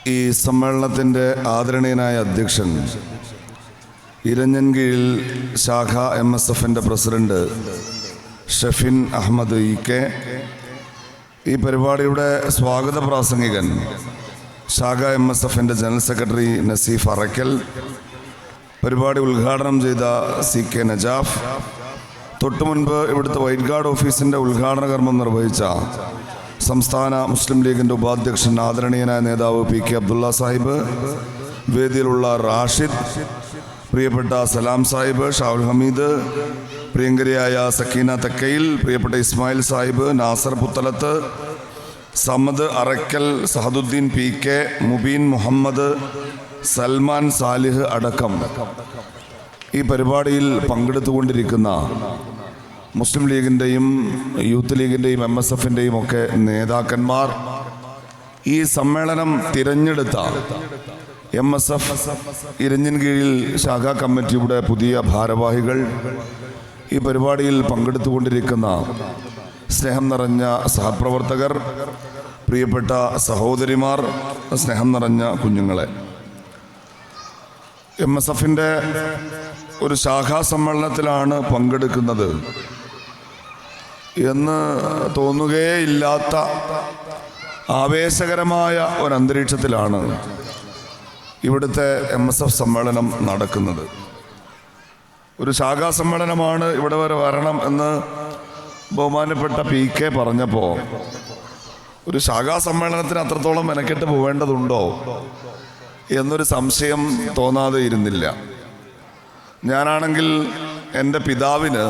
ഈ സമ്മേളനത്തിൻ്റെ ആദരണീയനായ അധ്യക്ഷൻ, ഇരഞ്ഞൻകീഴിൽ ശാഖ MSFൻ്റെ പ്രസിഡന്റ് ഷെഫിൻ അഹമ്മദ് EK, ഈ പരിപാടിയുടെ സ്വാഗത പ്രാസംഗികൻ ശാഖ MSFൻ്റെ ജനറൽ സെക്രട്ടറി നസീഫ് അറക്കൽ, പരിപാടി ഉദ്ഘാടനം ചെയ്ത CK നജാഫ്, തൊട്ടു മുൻപ് ഇവിടുത്തെ വൈറ്റ് ഗാർഡ് ഓഫീസിൻ്റെ ഉദ്ഘാടന കർമ്മം നിർവഹിച്ച സംസ്ഥാന മുസ്ലിം ലീഗിൻ്റെ ഉപാധ്യക്ഷൻ ആദരണീയനായ നേതാവ് PK അബ്ദുള്ള സാഹിബ്, വേദിയിലുള്ള റാഷിദ്, പ്രിയപ്പെട്ട സലാം സാഹിബ്, ഷാവുൽ ഹമീദ്, പ്രിയങ്കരിയായ സക്കീന തെക്കയിൽ, പ്രിയപ്പെട്ട ഇസ്മായിൽ സാഹിബ്, നാസർ പുത്തലത്ത്, സമദ് അറക്കൽ, സഹദുദ്ദീൻ PK, മുബീൻ മുഹമ്മദ്, സൽമാൻ സാലിഹ് അടക്കം ഈ പരിപാടിയിൽ പങ്കെടുത്തുകൊണ്ടിരിക്കുന്ന മുസ്ലിം ലീഗിൻ്റെയും യൂത്ത് ലീഗിൻ്റെയും MSFൻ്റെയും ഒക്കെ നേതാക്കന്മാർ, ഈ സമ്മേളനം തിരഞ്ഞെടുത്ത MSF ഇരഞ്ഞൻകീഴിൽ ശാഖാ കമ്മിറ്റിയുടെ പുതിയ ഭാരവാഹികൾ, ഈ പരിപാടിയിൽ പങ്കെടുത്തുകൊണ്ടിരിക്കുന്ന സ്നേഹം നിറഞ്ഞ സഹപ്രവർത്തകർ, പ്രിയപ്പെട്ട സഹോദരിമാർ, സ്നേഹം നിറഞ്ഞ കുഞ്ഞുങ്ങളെ, MSFൻ്റെ ഒരു ശാഖാ സമ്മേളനത്തിലാണ് പങ്കെടുക്കുന്നത് എന്ന് തോന്നുകയില്ലാത്ത ആവേശകരമായ ഒരന്തരീക്ഷത്തിലാണ് ഇവിടുത്തെ MSF സമ്മേളനം നടക്കുന്നത്. ഒരു ശാഖാ സമ്മേളനമാണ്, ഇവിടെ വരെ വരണം എന്ന് ബഹുമാനപ്പെട്ട PK പറഞ്ഞപ്പോൾ ഒരു ശാഖാ സമ്മേളനത്തിന് അത്രത്തോളം മെനക്കെട്ട് പോവേണ്ടതുണ്ടോ എന്നൊരു സംശയം തോന്നാതെ ഇരുന്നില്ല. ഞാനാണെങ്കിൽ എൻ്റെ പിതാവിന്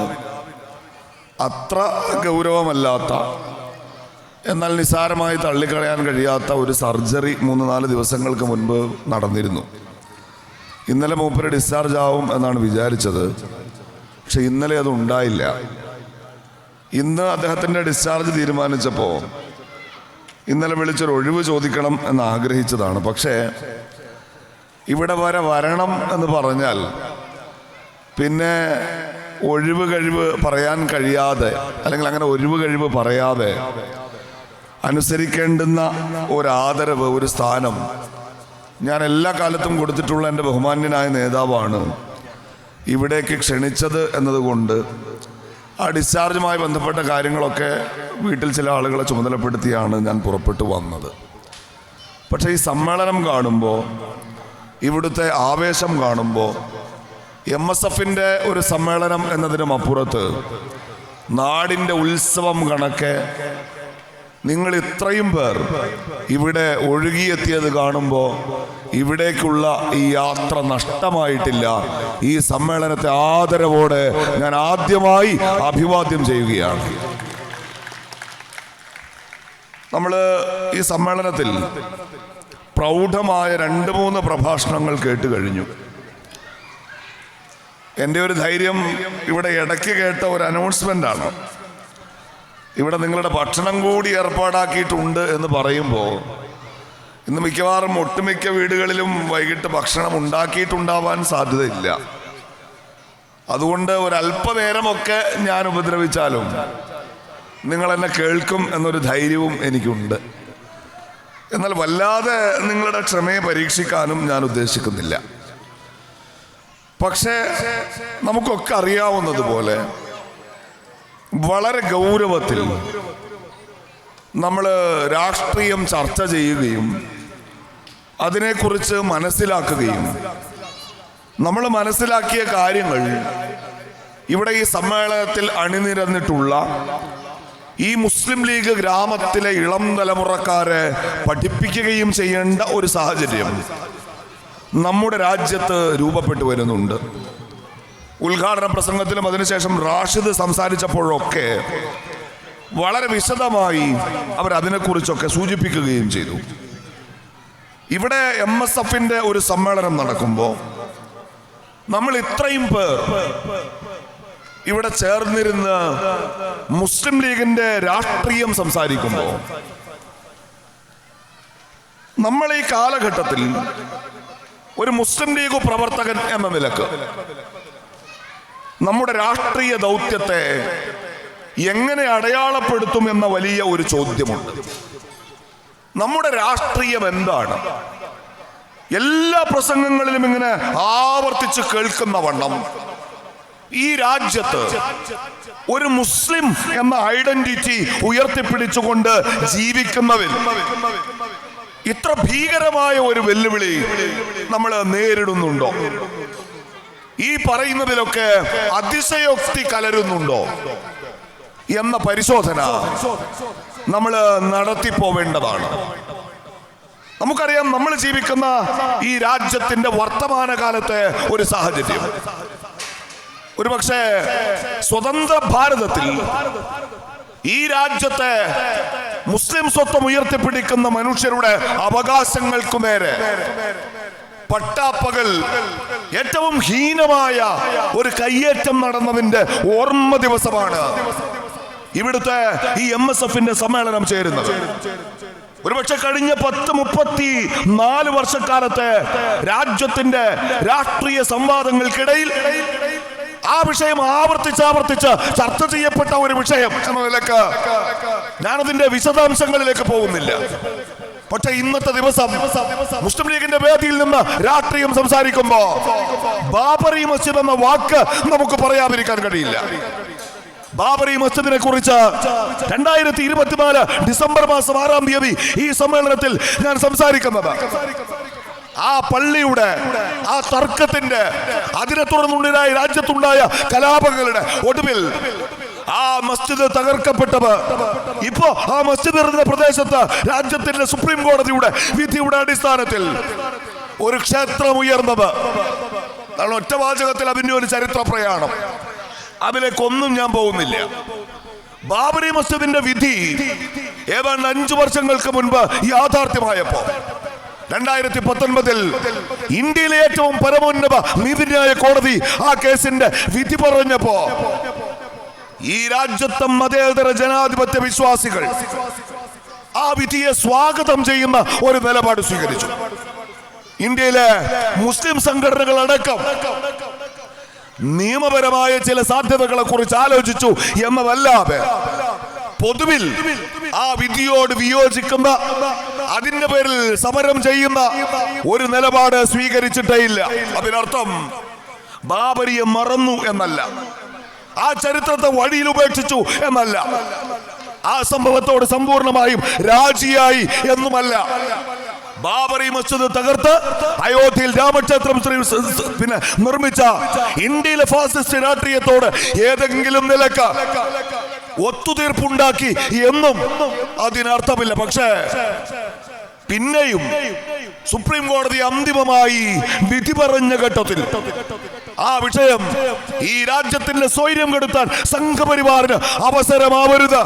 അത്ര ഗൗരവമല്ലാത്ത, എന്നാൽ നിസ്സാരമായി തള്ളിക്കളയാൻ കഴിയാത്ത ഒരു സർജറി 3-4 ദിവസങ്ങൾക്ക് മുൻപ് നടന്നിരുന്നു. ഇന്നലെ മൂപ്പര് ഡിസ്ചാർജ് ആവും എന്നാണ് വിചാരിച്ചത്, പക്ഷെ ഇന്നലെ അത് ഉണ്ടായില്ല. ഇന്ന് അദ്ദേഹത്തിൻ്റെ ഡിസ്ചാർജ് തീരുമാനിച്ചപ്പോൾ ഇന്നലെ വിളിച്ചൊരു ഒഴിവ് ചോദിക്കണം എന്ന് ആഗ്രഹിച്ചതാണ്. പക്ഷേ ഇവിടെ വരെ വരണം എന്ന് പറഞ്ഞാൽ പിന്നെ ഒഴിവ് കഴിവ് പറയാൻ കഴിയാതെ, അല്ലെങ്കിൽ അങ്ങനെ ഒഴിവ് കഴിവ് പറയാതെ അനുസരിക്കേണ്ടുന്ന ഒരാദരവ്, ഒരു സ്ഥാനം ഞാൻ എല്ലാ കാലത്തും കൊടുത്തിട്ടുള്ള എൻ്റെ ബഹുമാന്യനായ നേതാവാണ് ഇവിടേക്ക് ക്ഷണിച്ചത് എന്നതുകൊണ്ട് ആ ഡിസ്ചാർജുമായി ബന്ധപ്പെട്ട കാര്യങ്ങളൊക്കെ വീട്ടിൽ ചില ആളുകളെ ചുമതലപ്പെടുത്തിയാണ് ഞാൻ പുറപ്പെട്ടു വന്നത്. പക്ഷേ ഈ സമ്മേളനം കാണുമ്പോൾ, ഇവിടുത്തെ ആവേശം കാണുമ്പോൾ, MSFൻ്റെ ഒരു സമ്മേളനം എന്നതിനും അപ്പുറത്ത് നാടിൻ്റെ ഉത്സവം കണക്കെ നിങ്ങൾ ഇത്രയും പേർ ഇവിടെ ഒഴുകിയെത്തിയത് കാണുമ്പോൾ ഇവിടേക്കുള്ള ഈ യാത്ര നഷ്ടമായിട്ടില്ല. ഈ സമ്മേളനത്തെ ആദരവോടെ ഞാൻ ആദ്യമായി അഭിവാദ്യം ചെയ്യുകയാണ്. നമ്മൾ ഈ സമ്മേളനത്തിൽ പ്രൗഢമായ 2-3 പ്രഭാഷണങ്ങൾ കേട്ട് കഴിഞ്ഞു. എൻ്റെ ഒരു ധൈര്യം ഇവിടെ ഇടയ്ക്ക് കേട്ട ഒരു അനൗൺസ്മെൻ്റാണ്. ഇവിടെ നിങ്ങളുടെ ഭക്ഷണം കൂടി ഏർപ്പാടാക്കിയിട്ടുണ്ട് എന്ന് പറയുമ്പോൾ ഇന്ന് മിക്കവാറും ഒട്ടുമിക്ക വീടുകളിലും വൈകിട്ട് ഭക്ഷണം ഉണ്ടാക്കിയിട്ടുണ്ടാവാൻ സാധ്യതയില്ല. അതുകൊണ്ട് ഒരല്പനേരമൊക്കെ ഞാൻ ഉപദ്രവിച്ചാലും നിങ്ങൾ എന്നെ കേൾക്കും എന്നൊരു ധൈര്യവും എനിക്കുണ്ട്. എന്നാൽ വല്ലാതെ നിങ്ങളുടെ ക്ഷമയെ പരീക്ഷിക്കാനും ഞാൻ ഉദ്ദേശിക്കുന്നില്ല. പക്ഷേ നമുക്കൊക്കെ അറിയാവുന്നതുപോലെ വളരെ ഗൗരവത്തിൽ നമ്മൾ രാഷ്ട്രീയം ചർച്ച ചെയ്യുകയും അതിനെക്കുറിച്ച് മനസ്സിലാക്കുകയും നമ്മൾ മനസ്സിലാക്കിയ കാര്യങ്ങൾ ഇവിടെ ഈ സമ്മേളനത്തിൽ അണിനിരന്നിട്ടുള്ള ഈ മുസ്ലിം ലീഗ് ഗ്രാമത്തിലെ ഇളം തലമുറക്കാരെ പഠിപ്പിക്കുകയും ചെയ്യേണ്ട ഒരു സാഹചര്യം നമ്മുടെ രാജ്യത്ത് രൂപപ്പെട്ടു വരുന്നുണ്ട്. ഉദ്ഘാടന പ്രസംഗത്തിലും അതിനുശേഷം റാഷിദ് സംസാരിച്ചപ്പോഴൊക്കെ വളരെ വിശദമായി അവരതിനെക്കുറിച്ചൊക്കെ സൂചിപ്പിക്കുകയും ചെയ്തു. ഇവിടെ MSFൻ്റെ ഒരു സമ്മേളനം നടക്കുമ്പോൾ നമ്മൾ ഇത്രയും പേർ ഇവിടെ ചേർന്നിരുന്ന് മുസ്ലിം ലീഗിന്റെ രാഷ്ട്രീയം സംസാരിക്കുമ്പോൾ നമ്മൾ ഈ കാലഘട്ടത്തിൽ ഒരു മുസ്ലിം ലീഗ് പ്രവർത്തകൻ എന്ന നിലക്ക് നമ്മുടെ രാഷ്ട്രീയ ദൗത്യത്തെ എങ്ങനെ അടയാളപ്പെടുത്തും എന്ന വലിയ ഒരു ചോദ്യമുണ്ട്. നമ്മുടെ രാഷ്ട്രീയം എന്താണ്? എല്ലാ പ്രസംഗങ്ങളിലും ഇങ്ങനെ ആവർത്തിച്ച് കേൾക്കുന്ന വണ്ണം ഈ രാജ്യത്ത് ഒരു മുസ്ലിം എന്ന ഐഡന്റിറ്റി ഉയർത്തിപ്പിടിച്ചുകൊണ്ട് ജീവിക്കുന്നവർ ഇത്ര ഭീകരമായ ഒരു വെല്ലുവിളി നമ്മൾ നേരിടുന്നുണ്ടോ? ഈ പറയുന്നതിലൊക്കെ അതിശയോക്തി കലരുന്നുണ്ടോ എന്ന പരിശോധന നമ്മൾ നടത്തിപ്പോവേണ്ടതാണ്. നമുക്കറിയാം, നമ്മൾ ജീവിക്കുന്ന ഈ രാജ്യത്തിന്റെ വർത്തമാനകാലത്തെ ഒരു സാഹചര്യം, ഒരുപക്ഷെ സ്വതന്ത്ര ഭാരതത്തിൽ ഈ രാജ്യത്തെ മുസ്ലിം സ്വത്വം ഉയർത്തിപ്പിടിക്കുന്ന മനുഷ്യരുടെ അവകാശങ്ങൾക്കു നേരെ പട്ടാപ്പകൽ ഏറ്റവും ഹീനമായ ഒരു കയ്യേറ്റം നടന്നതിന്റെ ഓർമ്മ ദിവസമാണ് ഇവിടുത്തെ ഈ MSFന്റെ സമ്മേളനം ചേരുന്നത്. ഒരുപക്ഷെ കഴിഞ്ഞ 34 വർഷക്കാലത്തെ രാജ്യത്തിന്റെ രാഷ്ട്രീയ സംവാദങ്ങൾക്കിടയിൽ ആ വിഷയം ആവർത്തിച്ച് ചർച്ച ചെയ്യപ്പെട്ട ഒരു വിഷയം എന്ന നിലക്ക് ഞാനതിന്റെ വിശദാംശങ്ങളിലേക്ക് പോകുന്നില്ല. പക്ഷെ ഇന്നത്തെ ദിവസം മുസ്ലിം ലീഗിന്റെ വേദിയിൽ നിന്ന് രാഷ്ട്രീയം സംസാരിക്കുമ്പോ ബാബറി മസ്ജിദ് എന്ന വാക്ക് നമുക്ക് പറയാതിരിക്കാൻ കഴിയില്ല. ബാബറി മസ്ജിദിനെ കുറിച്ച് 2024 ഡിസംബർ മാസം 6-ാം തീയതി ഈ സമ്മേളനത്തിൽ ഞാൻ സംസാരിക്കുന്നത് ആ പള്ളിയുടെ ആ തർക്കത്തിന്റെ അതിനെ തുടർന്നുണ്ടായ രാജ്യത്തുണ്ടായ കലാപങ്ങളുടെ ഒടുവിൽ ആ മസ്ജിദ് തകർക്കപ്പെട്ടത്, ഇപ്പോ ആ മസ്ജിദ് ഇരുന്ന പ്രദേശത്ത് രാജ്യത്തിന്റെ സുപ്രീം കോടതിയുടെ വിധിയുടെ അടിസ്ഥാനത്തിൽ ഒരു ക്ഷേത്രം ഉയർന്നത്. ഒറ്റ വാചകത്തിൽ അതിന്റെ ഒരു ചരിത്ര പ്രയാണം, അതിലേക്കൊന്നും ഞാൻ പോകുന്നില്ല. ബാബറി മസ്ജിദിന്റെ വിധി ഏതാണ്ട് 5 വർഷങ്ങൾക്ക് മുൻപ് യാഥാർത്ഥ്യമായപ്പോ 2019 ഇന്ത്യയിലെ ഏറ്റവും പരമോന്നത നീതിന്യായ കോടതി ആ കേസിന്റെ വിധി പറഞ്ഞപ്പോ ഈ രാജ്യത്തെ മതേതര ജനാധിപത്യ വിശ്വാസികൾ ആ വിധിയെ സ്വാഗതം ചെയ്യുന്ന ഒരു നിലപാട് സ്വീകരിച്ചു. ഇന്ത്യയിലെ മുസ്ലിം സംഘടനകൾ അടക്കം നിയമപരമായ ചില സാധ്യതകളെ കുറിച്ച് ആലോചിച്ചു എന്നതല്ലാതെ പൊതുവിൽ ആ വിധിയോട് വിയോജിക്കുന്ന, അതിന്റെ പേരിൽ സമരം ചെയ്യുന്ന ഒരു നിലപാട് സ്വീകരിച്ചിട്ടേ ഇല്ല. അതിനർത്ഥം ബാബരിയെ മറന്നു എന്നല്ല, ആ ചരിത്രത്തെ വഴിയിൽ ഉപേക്ഷിച്ചു എന്നല്ല, ആ സംഭവത്തോട് സമ്പൂർണമായും രാജിയായി എന്നുമല്ല. ബാബറി മസ്ജിദ് തകർത്ത് അയോധ്യയിൽ രാമക്ഷേത്രം നിർമ്മിച്ച ഇന്ത്യയിലെ ഫാസിസ്റ്റ് രാഷ്ട്രീയത്തോട് ഏതെങ്കിലും നിലക്ക് ഒത്തുതീർപ്പുണ്ടാക്കി എന്നും അതിനർത്ഥമില്ല. പക്ഷേ പിന്നെയും സുപ്രീം കോടതി അന്തിമമായി വിധി പറഞ്ഞ ഘട്ടത്തിൽ ആ വിഷയം ഈ രാജ്യത്തിന്റെ സ്വൈര്യം കെടുത്താൻ സംഘപരിവാറിന് അവസരമാവരുത്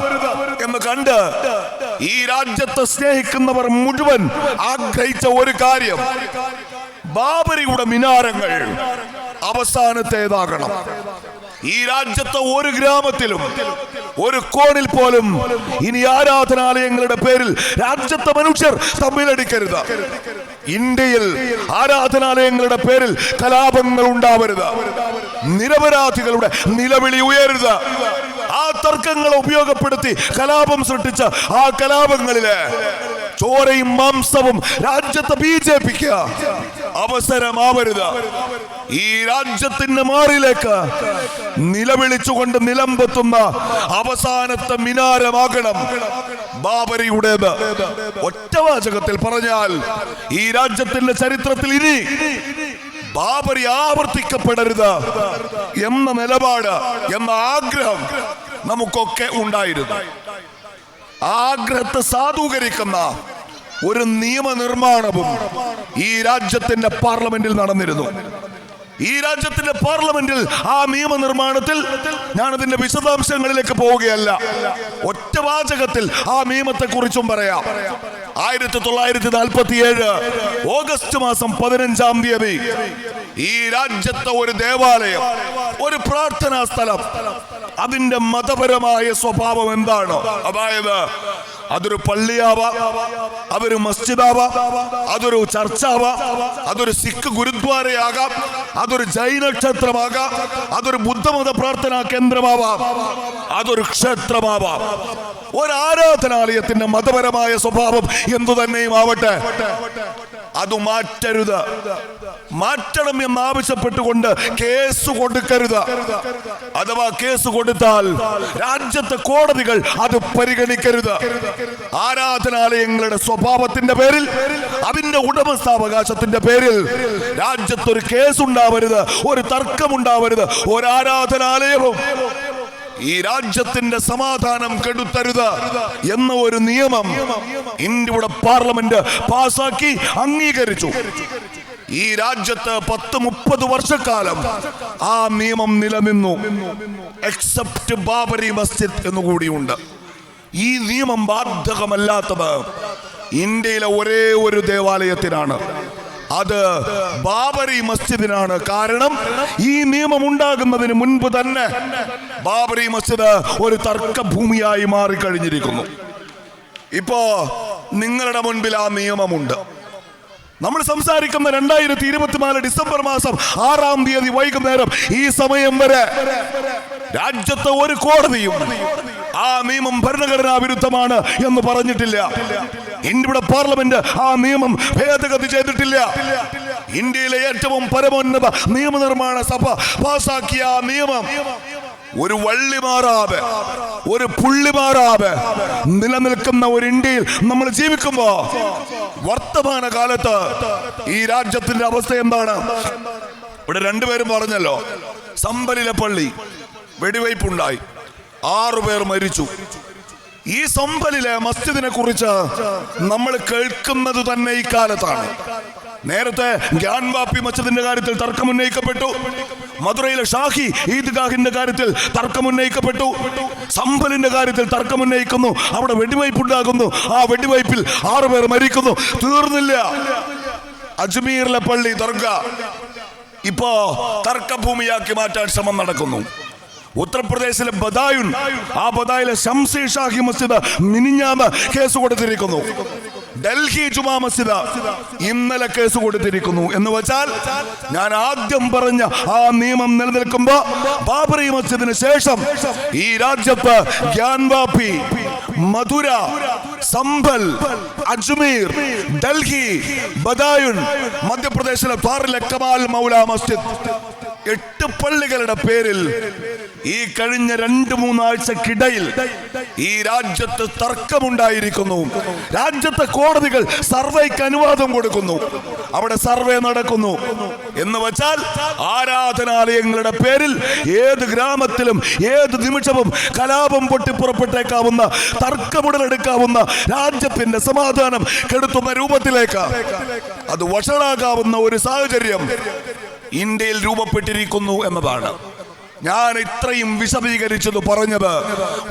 എന്ന് കണ്ട് ഈ രാജ്യത്തെ സ്നേഹിക്കുന്നവർ മുഴുവൻ ആഗ്രഹിച്ച ഒരു കാര്യം, ബാബരിയുടെ മിനാരങ്ങൾ അവസാനത്തേതാകണം. ഈ രാജ്യത്തെ ഒരു ഗ്രാമത്തിലും ഒരു കോണിൽ പോലും ഇനി ആരാധനാലയങ്ങളുടെ പേരിൽ രാജ്യത്തെ മനുഷ്യർ തമ്മിലടിക്കരുത്. ഇന്ത്യയിൽ ആരാധനാലയങ്ങളുടെ പേരിൽ കലാപങ്ങൾ ഉണ്ടാവരുത്. നിരപരാധികളുടെ നിലവിളി ഉയരുത്. ആ തർക്കങ്ങളെ ഉപയോഗപ്പെടുത്തി കലാപം സൃഷ്ടിച്ച ആ കലാപങ്ങളില് ചോരയും മാംസവും രാജ്യത്തെ BJPക്ക് അവസരമാവരുത്. ഈ രാജ്യത്തിന്റെ മാറിലേക്ക് നിലവിളിച്ചുകൊണ്ട് നിലമ്പെത്തുന്ന അവസാനത്തെ മിനാരമാകണം ബാബരിയുടേത്. ഒറ്റവാചകത്തിൽ പറഞ്ഞാൽ ഈ രാജ്യത്തിന്റെ ചരിത്രത്തിൽ ഇനി ബാബരി ആവർത്തിക്കപ്പെടരുത് എന്ന നിലപാട്, എന്ന ആഗ്രഹം നമുക്കൊക്കെ ഉണ്ടായിരുന്നു. ആഗ്രഹത്തെ സാധൂകരിക്കുന്ന ഒരു നിയമനിർമ്മാണവും ഈ രാജ്യത്തിന്റെ പാർലമെന്റിൽ നടന്നിരുന്നു. ഈ രാജ്യത്തിന്റെ പാർലമെന്റിൽ ആ നിയമനിർമ്മാണത്തിൽ ഞാനതിന്റെ വിശദാംശങ്ങളിലേക്ക് പോവുകയല്ല, ഒറ്റവാചകത്തിൽ ആ നിയമത്തെ കുറിച്ചും പറയാം. 1947 ഓഗസ്റ്റ് മാസം 15-ാം തീയതി ഈ രാജ്യത്തെ ഒരു ദേവാലയം, ഒരു പ്രാർത്ഥനാ സ്ഥലം, അതിന്റെ മതപരമായ സ്വഭാവം എന്താണ്? അതായത് അതൊരു പള്ളിയാവാം, അതൊരു മസ്ജിദാവാം, അതൊരു ചർച്ചാവാം, അതൊരു സിഖ് ഗുരുദ്വാരയാകാം, അതൊരു ജൈന ക്ഷേത്രമാകാം, അതൊരു ബുദ്ധമത പ്രാർത്ഥനാ കേന്ദ്രമാവാം, അതൊരു ക്ഷേത്രമാവാം. ഒരു ആരാധനാലയത്തിന്റെ മതപരമായ സ്വഭാവം എന്തു തന്നെയും ആവട്ടെ, അത് മാറ്റരുത്. മാറ്റണം എന്നാവശ്യപ്പെട്ടുകൊണ്ട് കേസ് കൊടുക്കരുത്. അഥവാ കേസ് കൊടുത്താൽ രാജ്യത്തെ കോടതികൾ അത് പരിഗണിക്കരുത്. ആരാധനാലയങ്ങളുടെ സ്വഭാവത്തിന്റെ പേരിൽ, അതിന്റെ ഉടമസ്ഥാവകാശത്തിന്റെ പേരിൽ രാജ്യത്തൊരു കേസ് ഉണ്ടാവരുത്, ഒരു തർക്കമുണ്ടാവരുത്. ഒരു ആരാധനാലയവും ഈ രാജ്യത്തിന്റെ സമാധാനം കെടുത്തരുത് എന്ന ഒരു നിയമം ഇന്ത്യയുടെ പാർലമെന്റ് പാസാക്കി അംഗീകരിച്ചു. ഈ രാജ്യത്ത് 10-30 വർഷക്കാലം ആ നിയമം നിലനിന്നു. എക്സെപ്റ്റ് ബാബരി മസ്ജിദ് എന്നുകൂടിയുണ്ട്. ഈ നിയമം ബാധകമല്ലാത്തത് ഇന്ത്യയിലെ ഒരേ ഒരു ദേവാലയത്തിനാണ്, അത് ബാബരി മസ്ജിദിനാണ്. കാരണം ഈ നിയമം ഉണ്ടാകുന്നതിന് മുൻപ് തന്നെ ബാബരി മസ്ജിദ് ഒരു തർക്കഭൂമിയായി മാറിക്കഴിഞ്ഞിരിക്കുന്നു. ഇപ്പോ നിങ്ങളുടെ മുൻപിൽ ആ നിയമമുണ്ട്. നമ്മൾ സംസാരിക്കുന്ന 2024 ഡിസംബർ മാസം 6-ാം തീയതി വൈകുന്നേരം ഈ സമയം വരെ രാജ്യത്തെ ഒരു കോടതിയും ആ നിയമം ഭരണഘടനാ വിരുദ്ധമാണ് എന്ന് പറഞ്ഞിട്ടില്ല. ഇന്ത്യയുടെ പാർലമെന്റ് ആ നിയമം ഭേദഗതി ചെയ്തിട്ടില്ല. ഇന്ത്യയിലെ ഏറ്റവും പരമോന്നത നിയമനിർമ്മാണ സഭ പാസാക്കിയ ആ നിയമം ഒരു വള്ളി മാറാതെ, ഒരു പുള്ളി മാറാതെ നിലനിൽക്കുന്ന ഒരു ഇന്ത്യയിൽ നമ്മൾ ജീവിക്കുമ്പോ വർത്തമാന കാലത്ത് ഈ രാജ്യത്തിന്റെ അവസ്ഥ എന്താണ്? ഇവിടെ രണ്ടുപേരും പറഞ്ഞല്ലോ, സമ്പലിലെ പള്ളി വെടിവയ്പുണ്ടായി, 6 പേർ മരിച്ചു. ഈ സമ്പലിലെ മസ്ജിദിനെ കുറിച്ച് നമ്മൾ കേൾക്കുന്നത് തന്നെ ഈ കാലത്താണ്. നേരത്തെ ഗ്യാൻവാപ്പി മസ്ജിദിന്റെ കാര്യത്തിൽ തർക്കമുന്നയിക്കപ്പെട്ടു. മധുരയിലെ ഷാഹി ഈദ്ഗാഹിന്റെ കാര്യത്തിൽ തർക്കമുന്നയിക്കപ്പെട്ടു. സമ്പലിന്റെ കാര്യത്തിൽ തർക്കമുന്നയിക്കുന്നു. അവിടെ വെടിവയ്പുണ്ടാകുന്നു. ആ വെടിവയ്പിൽ 6 പേർ മരിക്കുന്നു. തീർന്നില്ല. അജ്മീറിലെ പള്ളി ദർഗ ഇപ്പോ തർക്കഭൂമിയാക്കി മാറ്റാൻ ശ്രമം നടക്കുന്നു. ഉത്തർപ്രദേശിലെ ബദായുൻ, ആ ബദായിലെ ശംസി ഷാഹി മസ്ജിദ് മിനിഞ്ഞാന്ന് കേസ് കൊടുത്തിരിക്കുന്നു. ഡൽഹി ജുമാ മസ്ജിദ് ഇന്നലെ കേസ് കൊടുത്തിരിക്കുന്നു. എന്ന് വെച്ചാൽ ഞാൻ ആദ്യം പറഞ്ഞ ആ നിയമം നിലനിൽക്കുമ്പോ ബാബറി മസ്ജിദിന് ശേഷം ഈ രാജ്യത്ത് ഗ്യാൻവാപ്പി, മധുര, സംഭൽ, അജ്മീർ, ഡൽഹി, ബദായുൻ, മധ്യപ്രദേശിലെ ധാറിലെ കമാൽ മൗല മസ്ജിദ്, 8 പള്ളികളുടെ പേരിൽ ഈ കഴിഞ്ഞ 2-3 ആഴ്ചക്കിടയിൽ ഈ രാജ്യത്ത് തർക്കമുണ്ടായിരിക്കുന്നു. രാജ്യത്തെ കോടതികൾ സർവേക്ക് അനുവാദം കൊടുക്കുന്നു. അവിടെ സർവേ നടക്കുന്നു. എന്ന് വെച്ചാൽ ആരാധനാലയങ്ങളുടെ പേരിൽ ഏത് ഗ്രാമത്തിലും ഏത് നിമിഷവും കലാപം പൊട്ടിപ്പുറപ്പെട്ടേക്കാവുന്ന, തർക്കമുടലെടുക്കാവുന്ന, രാജ്യത്തിന്റെ സമാധാനം കെടുത്തുന്ന രൂപത്തിലേക്ക് അത് വഷളാകാവുന്ന ഒരു സാഹചര്യം ഇന്ത്യയിൽ രൂപപ്പെട്ടിരിക്കുന്നു എന്നതാണ്. ഞാൻ ഇത്രയും വിശദീകരിച്ചത് പറഞ്ഞത്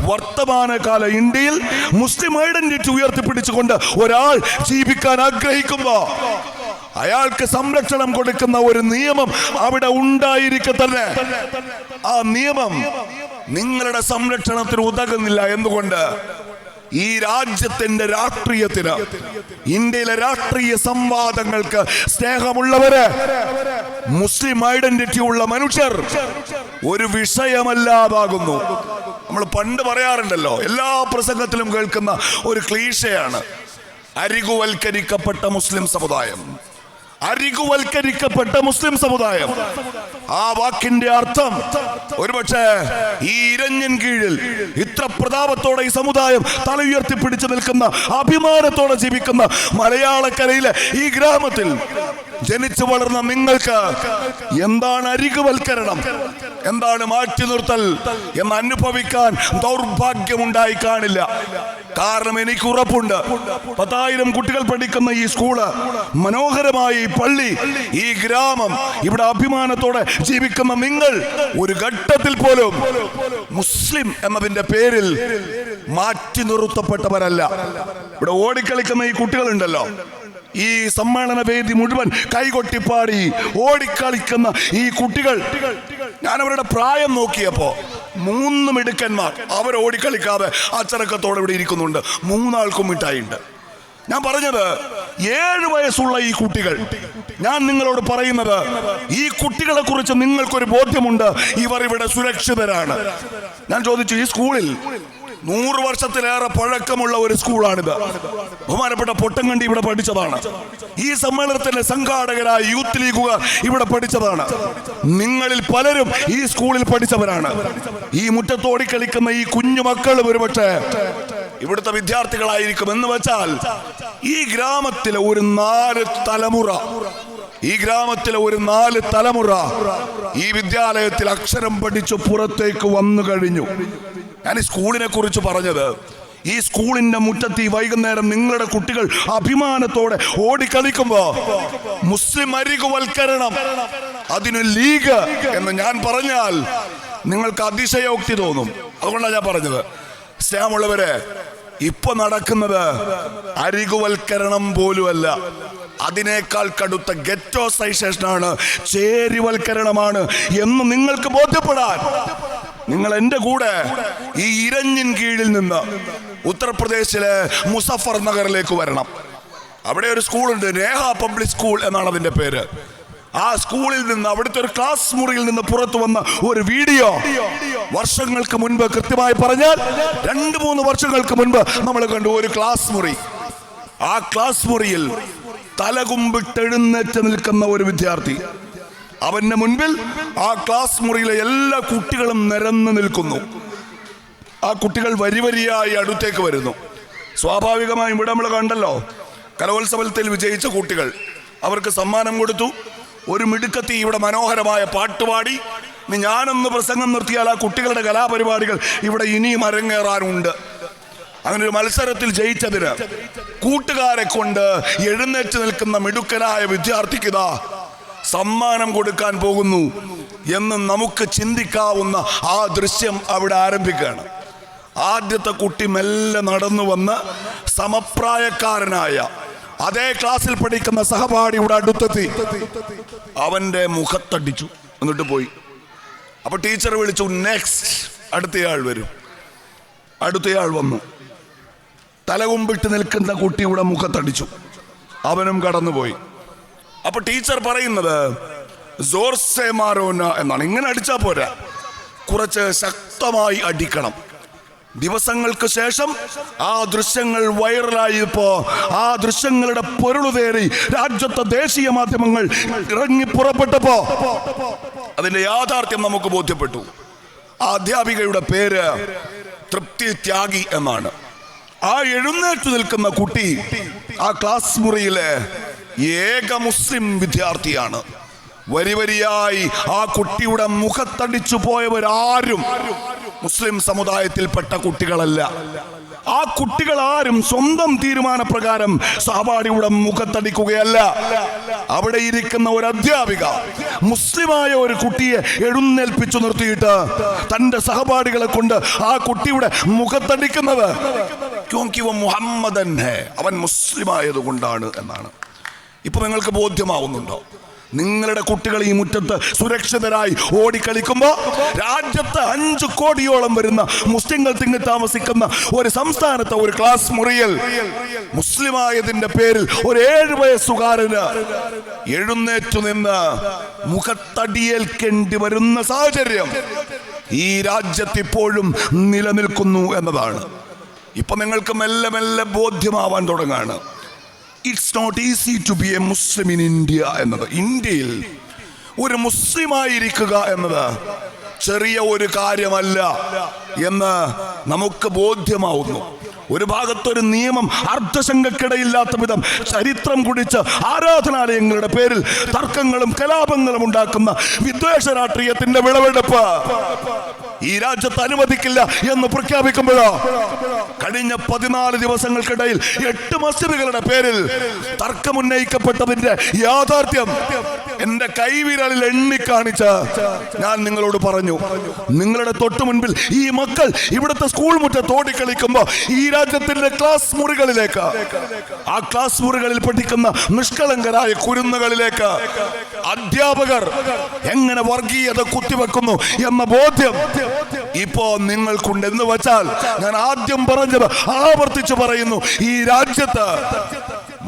വർത്തമാനകാല ഇന്ത്യയിൽ മുസ്ലിം ഐഡന്റിറ്റി ഉയർത്തിപ്പിടിച്ചുകൊണ്ട് ഒരാൾ ജീവിക്കാൻ ആഗ്രഹിക്കുമ്പോ അയാൾക്ക് സംരക്ഷണം കൊടുക്കുന്ന ഒരു നിയമം അവിടെ ഉണ്ടായിരിക്കെ തന്നെ ആ നിയമം നിങ്ങളുടെ സംരക്ഷണത്തിന് ഉതകുന്നില്ല. എന്തുകൊണ്ട്? ഈ രാജ്യത്തിന്റെ രാഷ്ട്രീയത്തിന്, ഇന്ത്യയിലെ രാഷ്ട്രീയ സംവാദങ്ങൾക്ക് സ്നേഹമുള്ളവര്, മുസ്ലിം ഐഡന്റിറ്റി ഉള്ള മനുഷ്യർ ഒരു വിഷയമല്ലാതാകുന്നു. നമ്മൾ പണ്ട് പറയാറുണ്ടല്ലോ, എല്ലാ പ്രസംഗത്തിലും കേൾക്കുന്ന ഒരു ക്ലീശയാണ് അരികുവൽക്കരിക്കപ്പെട്ട മുസ്ലിം സമുദായം. അരികുവൽക്കരിക്കപ്പെട്ട മുസ്ലിം സമുദായം. ആ വാക്കിന്റെ അർത്ഥം ഒരുപക്ഷെ ഈ ഇരഞ്ഞൻ കീഴിൽ ഇത്ര പ്രതാപത്തോടെ ഈ സമുദായം തല ഉയർത്തിപ്പിടിച്ചു നിൽക്കുന്ന, അഭിമാനത്തോടെ ജീവിക്കുന്ന മലയാളക്കരയിലെ ഈ ഗ്രാമത്തിൽ ജനിച്ചു വളർന്ന നിങ്ങൾക്ക് എന്താണ് അരികുവൽക്കരണം, എന്താണ് മാറ്റി നിർത്തൽ എന്ന് അനുഭവിക്കാൻ ദൗർഭാഗ്യമുണ്ടായി കാണില്ല. കാരണം എനിക്ക് ഉറപ്പുണ്ട്, 10,000 കുട്ടികൾ പഠിക്കുന്ന ഈ സ്കൂള്, മനോഹരമായ ഈ പള്ളി, ഈ ഗ്രാമം, ഇവിടെ അഭിമാനത്തോടെ ജീവിക്കുന്ന നിങ്ങൾ ഒരു ഘട്ടത്തിൽ പോലും മുസ്ലിം എന്നതിന്റെ പേരിൽ മാറ്റി നിർത്തപ്പെട്ടവരല്ല. ഇവിടെ ഓടിക്കളിക്കുന്ന ഈ കുട്ടികളുണ്ടല്ലോ, ഈ സമ്മേളന വേദി മുഴുവൻ കൈകൊട്ടിപ്പാടി ഓടിക്കളിക്കുന്ന ഈ കുട്ടികൾ, ഞാൻ അവരുടെ പ്രായം നോക്കിയപ്പോ 3 മിടുക്കന്മാർ അവർ ഓടിക്കളിക്കാതെ അച്ചടക്കത്തോടെ ഇവിടെ ഇരിക്കുന്നുണ്ട്. 3 ആൾക്കും മിഠായിണ്ട്. ഞാൻ പറഞ്ഞത് 7 വയസ്സുള്ള ഈ കുട്ടികൾ, ഞാൻ നിങ്ങളോട് പറയുന്നത് ഈ കുട്ടികളെ കുറിച്ച് നിങ്ങൾക്കൊരു ബോധ്യമുണ്ട്. ഇവർ ഇവിടെ സുരക്ഷിതരാണ്. ഞാൻ ചോദിച്ചു, ഈ സ്കൂളിൽ 100 വർഷത്തിലേറെ പഴക്കമുള്ള ഒരു സ്കൂളാണിത്. ബഹുമാനപ്പെട്ട പൊട്ടങ്കണ്ടി ഇവിടെ പഠിച്ചതാണ്. ഈ സമ്മേളനത്തിന്റെ സംഘാടകരായ യൂത്ത് ലീഗുകാർ ഇവിടെ പഠിച്ചതാണ്. നിങ്ങളിൽ പലരും ഈ സ്കൂളിൽ പഠിച്ചവരാണ്. ഈ മുറ്റത്തോടി കളിക്കുന്ന ഈ കുഞ്ഞു മക്കൾ ഒരുപക്ഷെ ഇവിടുത്തെ വിദ്യാർത്ഥികളായിരിക്കും. എന്ന് വെച്ചാൽ ഈ ഗ്രാമത്തിലെ ഒരു 4 തലമുറ ഈ വിദ്യാലയത്തിൽ അക്ഷരം പഠിച്ചു പുറത്തേക്ക് വന്നു കഴിഞ്ഞു. ഞാൻ ഈ സ്കൂളിനെ കുറിച്ച് പറഞ്ഞത്, ഈ സ്കൂളിന്റെ മുറ്റത്ത് ഈ വൈകുന്നേരം നിങ്ങളുടെ കുട്ടികൾ അഭിമാനത്തോടെ ഓടിക്കളിക്കുമ്പോ മുസ്ലിം അരികുവൽക്കരണം, അതിന് ലീഗ് എന്ന് ഞാൻ പറഞ്ഞാൽ നിങ്ങൾക്ക് അതിശയോക്തി തോന്നും. അതുകൊണ്ടാണ് ഞാൻ പറഞ്ഞത്. സ്നേഹമുള്ളവരെ, ഇപ്പൊ നടക്കുന്നത് അരികുവൽക്കരണം പോലുമല്ല, അതിനേക്കാൾ കടുത്ത ഗെറ്റോസൈസേഷനാണ്, ചേരിവൽക്കരണമാണ് എന്ന് നിങ്ങൾക്ക് ബോധ്യപ്പെടാൻ നിങ്ങൾ എൻ്റെ കൂടെ ഈ ഇരഞ്ഞിൻ കീഴിൽ നിന്ന് ഉത്തർപ്രദേശിലെ മുസഫർ നഗറിലേക്ക് വരണം. അവിടെ ഒരു സ്കൂളുണ്ട്, നേഹ പബ്ലിക് സ്കൂൾ എന്നാണ് അതിൻ്റെ പേര്. ആ സ്കൂളിൽ നിന്ന്, അവിടുത്തെ ഒരു ക്ലാസ് മുറിയിൽ നിന്ന് പുറത്തു വന്ന ഒരു വീഡിയോ വർഷങ്ങൾക്ക് മുൻപ്, കൃത്യമായി പറഞ്ഞാൽ 2-3 വർഷങ്ങൾക്ക് മുൻപ് നമ്മൾ കണ്ടു. ഒരു ക്ലാസ് മുറി, ആ ക്ലാസ് മുറിയിൽ തലകുമ്പിട്ടെഴുന്നേറ്റ് നിൽക്കുന്ന ഒരു വിദ്യാർത്ഥി, അവന്റെ മുൻപിൽ ആ ക്ലാസ് മുറിയിലെ എല്ലാ കുട്ടികളും നിരന്ന് നിൽക്കുന്നു. ആ കുട്ടികൾ വരിവരിയായി അടുത്തേക്ക് വരുന്നു. സ്വാഭാവികമായും ഇവിടെ നമ്മൾ കണ്ടല്ലോ, കലോത്സവത്തിൽ വിജയിച്ച കുട്ടികൾ, അവർക്ക് സമ്മാനം കൊടുത്തു. ഒരു മിടുക്കത്തി ഇവിടെ മനോഹരമായ പാട്ടുപാടി. ഞാനൊന്ന് പ്രസംഗം നിർത്തിയാൽ ആ കുട്ടികളുടെ കലാപരിപാടികൾ ഇവിടെ ഇനിയും അരങ്ങേറാനുണ്ട്. അങ്ങനെ ഒരു മത്സരത്തിൽ ജയിച്ചതിന് കൂട്ടുകാരെ കൊണ്ട് എഴുന്നേറ്റ് നിൽക്കുന്ന മിടുക്കനായ വിദ്യാർത്ഥിക്കിതാ സമ്മാനം കൊടുക്കാൻ പോകുന്നു എന്ന് നമുക്ക് ചിന്തിക്കാവുന്ന ആ ദൃശ്യം അവിടെ ആരംഭിക്കുകയാണ്. ആദ്യത്തെ കുട്ടി മെല്ലെ നടന്നു വന്ന് സമപ്രായക്കാരനായ അതേ ക്ലാസ്സിൽ പഠിക്കുന്ന സഹപാഠിയുടെ അടുത്തെത്തി അവന്റെ മുഖത്തടിച്ചു, എന്നിട്ട് പോയി. അപ്പൊ ടീച്ചർ വിളിച്ചു, നെക്സ്റ്റ്, അടുത്തയാൾ വരും. അടുത്തയാൾ വന്നു, തലകുമ്പിട്ട് നിൽക്കുന്ന കുട്ടിയുടെ മുഖത്തടിച്ചു, അവനും കടന്നുപോയി. അപ്പൊ ടീച്ചർ പറയുന്നത് ജോർസെ മാരോന എന്നാണ്. ഇങ്ങനെ അടിച്ചാ പോരാ, കുറച്ച് ശക്തമായി അടിക്കണം. ദിവസങ്ങൾക്ക് ശേഷം ആ ദൃശ്യങ്ങൾ വൈറലായപ്പോ, ആ ദൃശ്യങ്ങളുടെ പൊരുളുതേറി രാജ്യത്തെ ദേശീയ മാധ്യമങ്ങൾ ഇറങ്ങി പുറപ്പെട്ടപ്പോ അതിന്റെ യാഥാർത്ഥ്യം നമുക്ക് ബോധ്യപ്പെട്ടു. ആ അധ്യാപികയുടെ പേര് തൃപ്തി ത്യാഗി എന്നാണ്. ആ എഴുന്നേറ്റ് നിൽക്കുന്ന കുട്ടി ആ ക്ലാസ് മുറിയിലെ ഏക മുസ്ലിം വിദ്യാർത്ഥിയാണ്. വരിവരിയായി ആ കുട്ടിയുടെ മുഖത്തടിച്ചു പോയവരാരും മുസ്ലിം സമുദായത്തിൽപ്പെട്ട കുട്ടികളല്ല. ആ കുട്ടികൾ ആരും സ്വന്തം തീരുമാനപ്രകാരം സഹപാഠിയുടെ മുഖത്തടിക്കുകയല്ല. അവിടെ ഇരിക്കുന്ന ഒരു അധ്യാപിക മുസ്ലിമായ ഒരു കുട്ടിയെ എഴുന്നേൽപ്പിച്ചു നിർത്തിയിട്ട് തന്റെ സഹപാഠികളെ കൊണ്ട് ആ കുട്ടിയുടെ മുഖത്തടിക്കുന്നത് മുഹമ്മദൻ ഹേ, അവൻ മുസ്ലിമായത് കൊണ്ടാണ് എന്നാണ്. ഇപ്പൊ നിങ്ങൾക്ക് ബോധ്യമാവുന്നുണ്ടോ? നിങ്ങളുടെ കുട്ടികൾ ഈ മുറ്റത്ത് സുരക്ഷിതരായി ഓടിക്കളിക്കുമ്പോ രാജ്യത്ത് 5 കോടിയോളം വരുന്ന മുസ്ലിങ്ങൾ തിങ്ങി താമസിക്കുന്ന ഒരു സംസ്ഥാനത്തെ ഒരു ക്ലാസ് മുറിയിൽ മുസ്ലിമായതിന്റെ പേരിൽ ഒരു 7 വയസ്സുകാരന് എഴുന്നേറ്റു നിന്ന് മുഖത്തടിയേൽക്കേണ്ടി വരുന്ന സാഹചര്യം ഈ രാജ്യത്ത് ഇപ്പോഴും നിലനിൽക്കുന്നു എന്നതാണ്. ഇപ്പൊ നിങ്ങൾക്ക് മെല്ലെ മെല്ലെ ബോധ്യമാവാൻ തുടങ്ങാണ്. It's not easy to be a Muslim in India എന്നത്. ഇന്ത്യയിൽ ഒരു മുസ്ലിമായിരിക്കുക എന്നത് ചെറിയ ഒരു കാര്യമല്ല എന്ന് നമുക്ക് ബോധ്യമാവുന്നു. ഒരു ഭാഗത്തൊരു നിയമം അർദ്ധശങ്കക്കിടയില്ലാത്ത വിധം ചരിത്രം കുടിച്ച് ആരാധനാലയങ്ങളുടെ പേരിൽ തർക്കങ്ങളും കലാപങ്ങളും ഉണ്ടാക്കുന്ന വിദ്വേഷ രാഷ്ട്രീയത്തിന്റെ വിളവെടുപ്പ് ഈ രാജ്യത്ത് അനുവദിക്കില്ല എന്ന് പ്രഖ്യാപിക്കുമ്പോഴോ കഴിഞ്ഞ 14 ദിവസങ്ങൾക്കിടയിൽ 8 മസ്ജിദുകളുടെ പേരിൽ തർക്കമുന്നയിക്കപ്പെട്ടതിന്റെ യാഥാർത്ഥ്യം എന്റെ കൈവിരലിൽ എണ്ണിക്കാണിച്ച് ഞാൻ നിങ്ങളോട് പറഞ്ഞു. നിങ്ങളുടെ തൊട്ടു മുൻപിൽ ഈ മക്കൾ ഇവിടുത്തെ സ്കൂൾ മുറ്റത്ത് ഓടിക്കളിക്കുമ്പോ ഈ രാജ്യത്തിന്റെ ക്ലാസ് മുറികളിലേക്ക്, ആ ക്ലാസ് മുറികളിൽ പഠിക്കുന്ന നിഷ്കളങ്കരായ കുരുന്നുകളിലേക്ക് അധ്യാപകർ എങ്ങനെ വർഗീയത കുത്തിവെക്കുന്നു എന്ന ബോധ്യം ഇപ്പോ നിങ്ങൾക്കുണ്ട് എന്ന് വച്ചാൽ, ഞാൻ ആദ്യം പറഞ്ഞത് ആവർത്തിച്ചു പറയുന്നു, ഈ രാജ്യത്ത്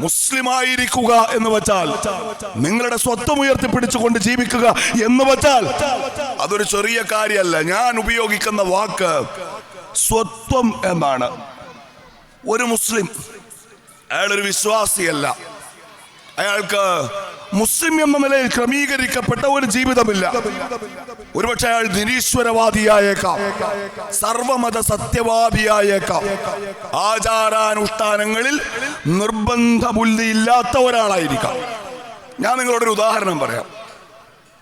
മുസ്ലിമായിരിക്കുക എന്ന് വച്ചാൽ, നിങ്ങളുടെ സ്വത്വം ഉയർത്തിപ്പിടിച്ചുകൊണ്ട് ജീവിക്കുക എന്ന് വച്ചാൽ അതൊരു ചെറിയ കാര്യമല്ല. ഞാൻ ഉപയോഗിക്കുന്ന വാക്ക് സ്വത്വം എന്നാണ്. ഒരു മുസ്ലിം, അയാളൊരു വിശ്വാസിയല്ല, അയാൾക്ക് മുസ്ലിം എന്ന നിലയിൽ ക്രമീകരിക്കപ്പെട്ട ഒരു ജീവിതമില്ല. ഒരുപക്ഷെ അയാൾ നിരീശ്വരവാദിയായേക്കാം, സർവമത സത്യവാദിയായേക്കാം, ആചാരാനുഷ്ഠാനങ്ങളിൽ നിർബന്ധ ബുദ്ധിയില്ലാത്ത ഒരാളായിരിക്കാം. ഞാൻ നിങ്ങളോടൊരു ഉദാഹരണം പറയാം.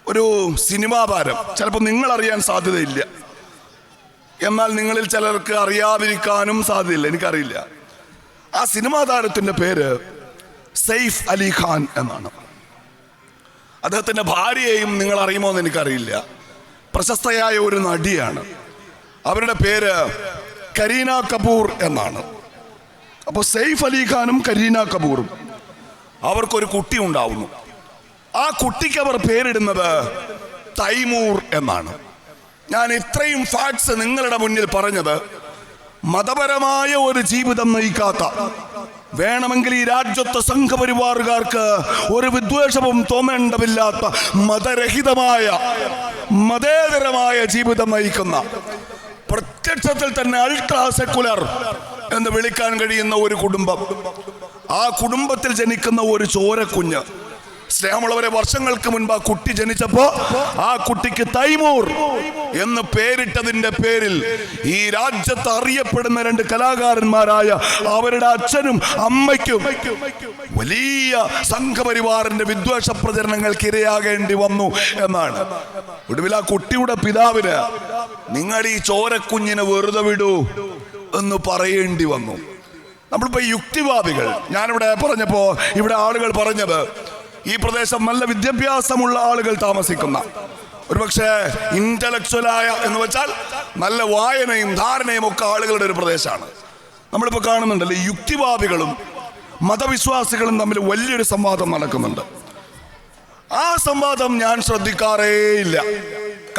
ഒരു സിനിമാ താരം, ചിലപ്പോൾ നിങ്ങൾ അറിയാൻ സാധ്യതയില്ല, എന്നാൽ നിങ്ങളിൽ ചിലർക്ക് അറിയാതിരിക്കാനും സാധ്യതയില്ല, എനിക്കറിയില്ല. ആ സിനിമാ താരത്തിന്റെ പേര് സെയ്ഫ് അലി ഖാൻ എന്നാണ്. അദ്ദേഹത്തിന്റെ ഭാര്യയെയും നിങ്ങൾ അറിയുമോ എന്ന് എനിക്കറിയില്ല. പ്രശസ്തയായ ഒരു നടിയാണ്. അവരുടെ പേര് കരീന കപൂർ എന്നാണ്. അപ്പോൾ സെയ്ഫ് അലി ഖാനും കരീന കപൂറും അവർക്കൊരു കുട്ടി ഉണ്ടാവുന്നു. ആ കുട്ടിക്ക് അവർ പേരിടുന്നത് തൈമൂർ എന്നാണ്. ഞാൻ ഇത്രയും ഫാക്ട്സ് നിങ്ങളുടെ മുന്നിൽ പറഞ്ഞത് മതപരമായ ഒരു ജീവിതം നയിക്കാത്ത, വേണമെങ്കിൽ ഈ രാജ്യത്തെ സംഘപരിവാറുകാർക്ക് ഒരു വിദ്വേഷവും തോന്നേണ്ടതില്ലാത്ത, മതരഹിതമായ മതേതരമായ ജീവിതം നയിക്കുന്ന, പ്രത്യക്ഷത്തിൽ തന്നെ അൾട്രാ സെക്കുലർ എന്ന് വിളിക്കാൻ കഴിയുന്ന ഒരു കുടുംബം, ആ കുടുംബത്തിൽ ജനിക്കുന്ന ഒരു ചോരക്കുഞ്ഞ്. സ്നേഹമുള്ളവരെ, വർഷങ്ങൾക്ക് മുൻപ് ആ കുട്ടി ജനിച്ചപ്പോ ആ കുട്ടിക്ക് തൈമൂർ എന്ന് പേരിട്ടതിന്റെ പേരിൽ ഈ രാജ്യത്ത് അറിയപ്പെടുന്ന രണ്ട് കലാകാരന്മാരായ അവരുടെ അച്ഛനും അമ്മയ്ക്കും വലിയ സംഘപരിവാറിന്റെ വിദ്വേഷ പ്രചരണങ്ങൾക്ക് ഇരയാകേണ്ടി വന്നു എന്നാണ്. ഒടുവിൽ ആ കുട്ടിയുടെ പിതാവിന് നിങ്ങൾ ഈ ചോരക്കുഞ്ഞിനെ വെറുതെ വിടൂ എന്ന് പറയേണ്ടി വന്നു. നമ്മളിപ്പോ യുക്തിവാദികൾ, ഞാനിവിടെ പറഞ്ഞപ്പോ ഇവിടെ ആളുകൾ പറഞ്ഞത്, ഈ പ്രദേശം നല്ല വിദ്യാഭ്യാസമുള്ള ആളുകൾ താമസിക്കുന്ന, ഒരുപക്ഷെ ഇന്റലക്ച്വലായ എന്ന് വെച്ചാൽ നല്ല വായനയും ധാരണയും ഒക്കെ ആളുകളുടെ ഒരു പ്രദേശമാണ്. നമ്മളിപ്പോൾ കാണുന്നുണ്ടല്ലോ, ഈ യുക്തിവാദികളും മതവിശ്വാസികളും തമ്മിൽ വലിയൊരു സംവാദം നടക്കുന്നുണ്ട്. ആ സംവാദം ഞാൻ ശ്രദ്ധിക്കാറേയില്ല.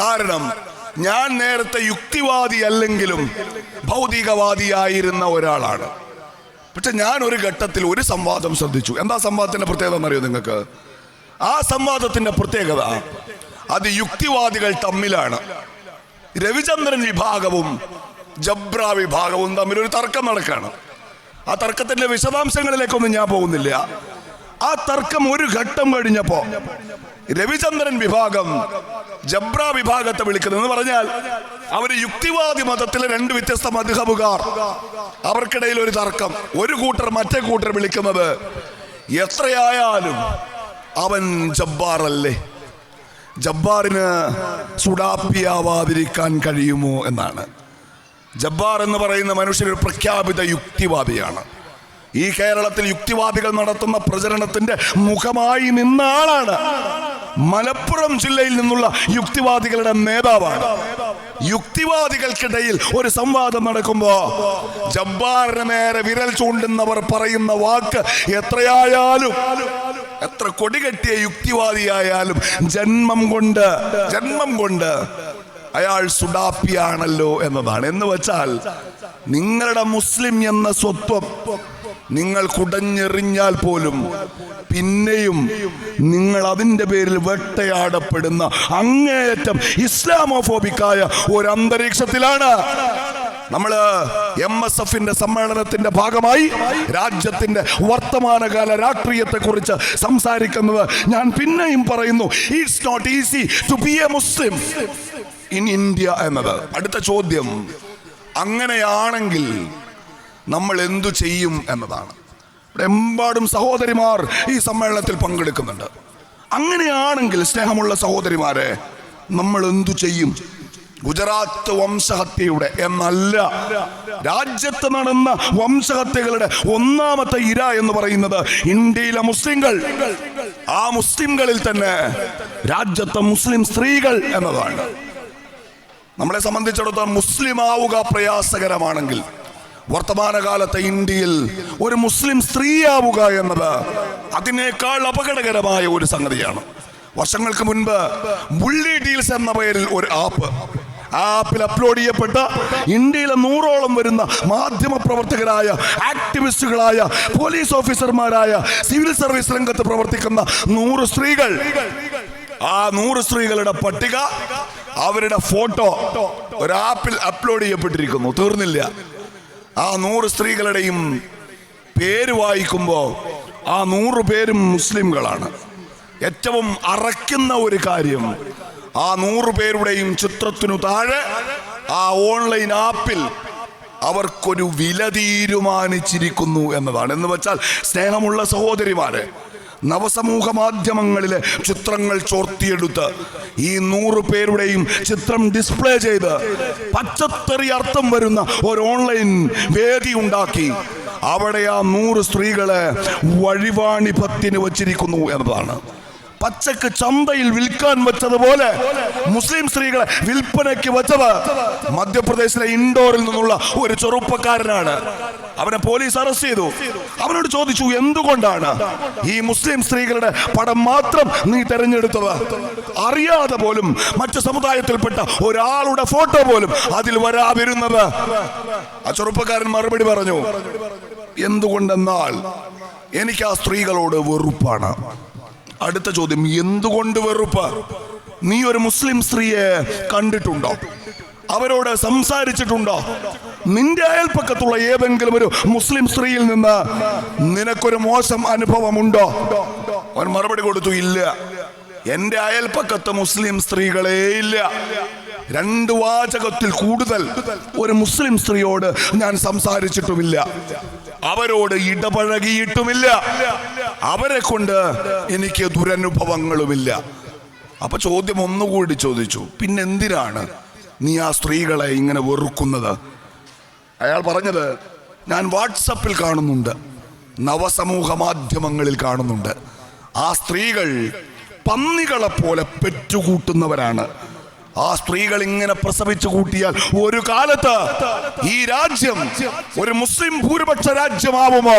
കാരണം ഞാൻ നേരത്തെ യുക്തിവാദി അല്ലെങ്കിലും ഭൗതികവാദിയായിരുന്ന ഒരാളാണ്. പക്ഷെ ഞാൻ ഒരു ഘട്ടത്തിൽ ഒരു സംവാദം ശ്രദ്ധിച്ചു. എന്താ സംവാദത്തിന്റെ പ്രത്യേകത എന്നറിയോ നിങ്ങൾക്ക്? ആ സംവാദത്തിന്റെ പ്രത്യേകത അത് യുക്തിവാദികൾ തമ്മിലാണ്. രവിചന്ദ്രൻ വിഭാഗവും ജബ്ര വിഭാഗവും തമ്മിൽ ഒരു തർക്കം നടക്കുകയാണ്. ആ തർക്കത്തിന്റെ വിശദാംശങ്ങളിലേക്കൊന്നും ഞാൻ പോകുന്നില്ല. ആ തർക്കം ഒരു ഘട്ടം കഴിഞ്ഞപ്പോ രവിചന്ദ്രൻ വിഭാഗം ജബ്ര വിഭാഗത്തെ വിളിക്കുന്നതെന്ന് പറഞ്ഞാൽ, അവര് യുക്തിവാദി മതത്തിലെ രണ്ട് വ്യത്യസ്ത മദ്ഹബുകാർ, അവർക്കിടയിൽ ഒരു തർക്കം. ഒരു കൂട്ടർ മറ്റേ കൂട്ടർ വിളിക്കുന്നത്, എത്രയായാലും അവൻ ജബ്ബാറല്ലേ, ജബ്ബാറിന് സുഡാപ്പിയാവാതിരിക്കാൻ കഴിയുമോ എന്നാണ്. ജബ്ബാർ എന്ന് പറയുന്ന മനുഷ്യൻ ഒരു പ്രഖ്യാപിത യുക്തിവാദിയാണ്. ഈ കേരളത്തിൽ യുക്തിവാദികൾ നടത്തുന്ന പ്രചരണത്തിന്റെ മുഖമായി നിന്ന ആളാണ്. മലപ്പുറം ജില്ലയിൽ നിന്നുള്ള യുക്തിവാദികളുടെ നേതാവാണ്. യുക്തിവാദികൾക്കിടയിൽ ഒരു സംവാദം നടക്കുമ്പോ ജബ്ബാറിന് നേരെ വിരൽ ചൂണ്ടുന്നവർ പറയുന്ന വാക്ക്, എത്രയായാലും, എത്ര കൊടികെട്ടിയ യുക്തിവാദിയായാലും ജന്മം കൊണ്ട് അയാൾ സുഡാപ്പിയാണല്ലോ എന്നതാണ്. എന്ന് വെച്ചാൽ നിങ്ങളുടെ മുസ്ലിം എന്ന സ്വത്വം നിങ്ങൾ കുടഞ്ഞെറിഞ്ഞാൽ പോലും പിന്നെയും നിങ്ങൾ അതിൻ്റെ പേരിൽ വേട്ടയാടപ്പെടുന്ന അങ്ങേയറ്റം ഇസ്ലാമോഫോബിക്കായ ഒരു അന്തരീക്ഷത്തിലാണ്. നമ്മള് MSFന്റെ സമ്മേളനത്തിന്റെ ഭാഗമായി രാജ്യത്തിന്റെ വർത്തമാനകാല രാഷ്ട്രീയത്തെ കുറിച്ച് സംസാരിക്കുന്നത് ഞാൻ പിന്നെയും പറയുന്നു, it's not easy to be a Muslim in India എന്നത്. അടുത്ത ചോദ്യം, അങ്ങനെയാണെങ്കിൽ നമ്മൾ എന്തു ചെയ്യും എന്നതാണ്. ഇവിടെ എമ്പാടും സഹോദരിമാർ ഈ സമ്മേളനത്തിൽ പങ്കെടുക്കുന്നുണ്ട്. അങ്ങനെയാണെങ്കിൽ സ്നേഹമുള്ള സഹോദരിമാരെ, നമ്മൾ എന്തു ചെയ്യും? ഗുജറാത്ത് വംശഹത്യയുടെ എന്നല്ല, രാജ്യത്ത് നടന്ന വംശഹത്യകളുടെ ഒന്നാമത്തെ ഇര എന്ന് പറയുന്നത് ഇന്ത്യയിലെ മുസ്ലിങ്ങൾ. ആ മുസ്ലിങ്ങളിൽ തന്നെ രാജ്യത്തെ മുസ്ലിം സ്ത്രീകൾ എന്നതാണ്. നമ്മളെ സംബന്ധിച്ചിടത്തോളം മുസ്ലിം ആവുക പ്രയാസകരമാണെങ്കിൽ, വർത്തമാനകാലത്തെ ഇന്ത്യയിൽ ഒരു മുസ്ലിം സ്ത്രീയാവുക എന്നത് അതിനേക്കാൾ അപകടകരമായ ഒരു സംഗതിയാണ്. വർഷങ്ങൾക്ക് മുൻപ് ബുള്ളി ഡീൽസ് എന്ന പേരിൽ ഒരു ആപ്പ്, ആപ്പിൽ അപ്ലോഡ് ചെയ്യപ്പെട്ട ഇന്ത്യയിലെ 100ഓളം വരുന്ന മാധ്യമ പ്രവർത്തകരായ, ആക്ടിവിസ്റ്റുകളായ, പോലീസ് ഓഫീസർമാരായ, സിവിൽ സർവീസ് രംഗത്ത് പ്രവർത്തിക്കുന്ന 100 സ്ത്രീകൾ. ആ 100 സ്ത്രീകളുടെ പട്ടിക, അവരുടെ ഫോട്ടോ ഒരു ആപ്പിൽ അപ്ലോഡ് ചെയ്യപ്പെട്ടിരിക്കുന്നു. തീർന്നില്ല. ആ 100 സ്ത്രീകളുടെയും പേര് വായിക്കുമ്പോൾ ആ 100 പേരും മുസ്ലിംകളാണ്. ഏറ്റവും അറയ്ക്കുന്ന ഒരു കാര്യം, ആ 100 പേരുടെയും ചിത്രത്തിനു താഴെ ആ ഓൺലൈൻ ആപ്പിൽ അവർക്കൊരു വില തീരുമാനിച്ചിരിക്കുന്നു എന്നതാണ്. എന്ന് വെച്ചാൽ, സ്നേഹമുള്ള സഹോദരിമാരെ, നവസമൂഹ മാധ്യമങ്ങളിലെ ചിത്രങ്ങൾ ചോർത്തിയെടുത്ത് ഈ 100 പേരുടെയും ചിത്രം ഡിസ്പ്ലേ ചെയ്ത് പച്ചത്തെറി അർത്ഥം വരുന്ന ഒരു ഓൺലൈൻ വേദി ഉണ്ടാക്കി അവിടെ ആ 100 സ്ത്രീകളെ വഴിവാണിഭത്തിന് വച്ചിരിക്കുന്നു എന്നതാണ്. പച്ചക്ക് ചന്തയിൽ വിൽക്കാൻ വെച്ചതുപോലെ മുസ്ലിം സ്ത്രീകളെ വിൽപ്പനയ്ക്ക് വെച്ചത് മധ്യപ്രദേശിലെ ഇൻഡോറിൽ നിന്നുള്ള ഒരു ചെറുപ്പക്കാരനാണ്. അവനെ പോലീസ് അറസ്റ്റ് ചെയ്തു. അവനോട് ചോദിച്ചു, എന്തുകൊണ്ടാണ് ഈ മുസ്ലിം സ്ത്രീകളുടെ പടം മാത്രം നീ തെരഞ്ഞെടുത്തത്? അറിയാതെ പോലും മറ്റു സമുദായത്തിൽപ്പെട്ട ഒരാളുടെ ഫോട്ടോ പോലും അതിൽ വരാതിരുന്നത്? ആ ചെറുപ്പക്കാരൻ മറുപടി പറഞ്ഞു, എന്തുകൊണ്ടെന്നാൽ എനിക്ക് ആ സ്ത്രീകളോട് വെറുപ്പാണ്. അടുത്ത ചോദ്യം, എന്തുകൊണ്ട് വെറുപ്പ്? നീ ഒരു മുസ്ലിം സ്ത്രീയെ കണ്ടിട്ടുണ്ടോ? അവരോട് സംസാരിച്ചിട്ടുണ്ടോ? നിന്റെ അയൽപ്പക്കത്തുള്ള ഏതെങ്കിലും ഒരു മുസ്ലിം സ്ത്രീയിൽ നിന്ന് നിനക്കൊരു മോശം അനുഭവമുണ്ടോ? അവൻ മറുപടി കൊടുത്തു, ഇല്ല, എന്റെ അയൽപ്പക്കത്ത് മുസ്ലിം സ്ത്രീകളേ ഇല്ല. 2 വാചകത്തിൽ കൂടുതൽ ഒരു മുസ്ലിം സ്ത്രീയോട് ഞാൻ സംസാരിച്ചിട്ടുമില്ല, അവരോട് ഇടപഴകിയിട്ടുമില്ല, അവരെ കൊണ്ട് എനിക്ക് ദുരനുഭവങ്ങളുമില്ല. അപ്പൊ ചോദ്യം ഒന്നുകൂടി ചോദിച്ചു, പിന്നെന്തിനാണ് നീ ആ സ്ത്രീകളെ ഇങ്ങനെ വെറുക്കുന്നത്? അയാൾ പറഞ്ഞത്, ഞാൻ വാട്സപ്പിൽ കാണുന്നുണ്ട്, നവസമൂഹ മാധ്യമങ്ങളിൽ കാണുന്നുണ്ട്, ആ സ്ത്രീകൾ പന്നികളെ പോലെ പെറ്റുകൂട്ടുന്നവരാണ്. ആ സ്ത്രീകൾ ഇങ്ങനെ പ്രസവിച്ചു കൂട്ടിയാൽ ഒരു കാലത്ത് ഈ രാജ്യം ഒരു മുസ്ലിം ഭൂരിപക്ഷ രാജ്യമാവുമോ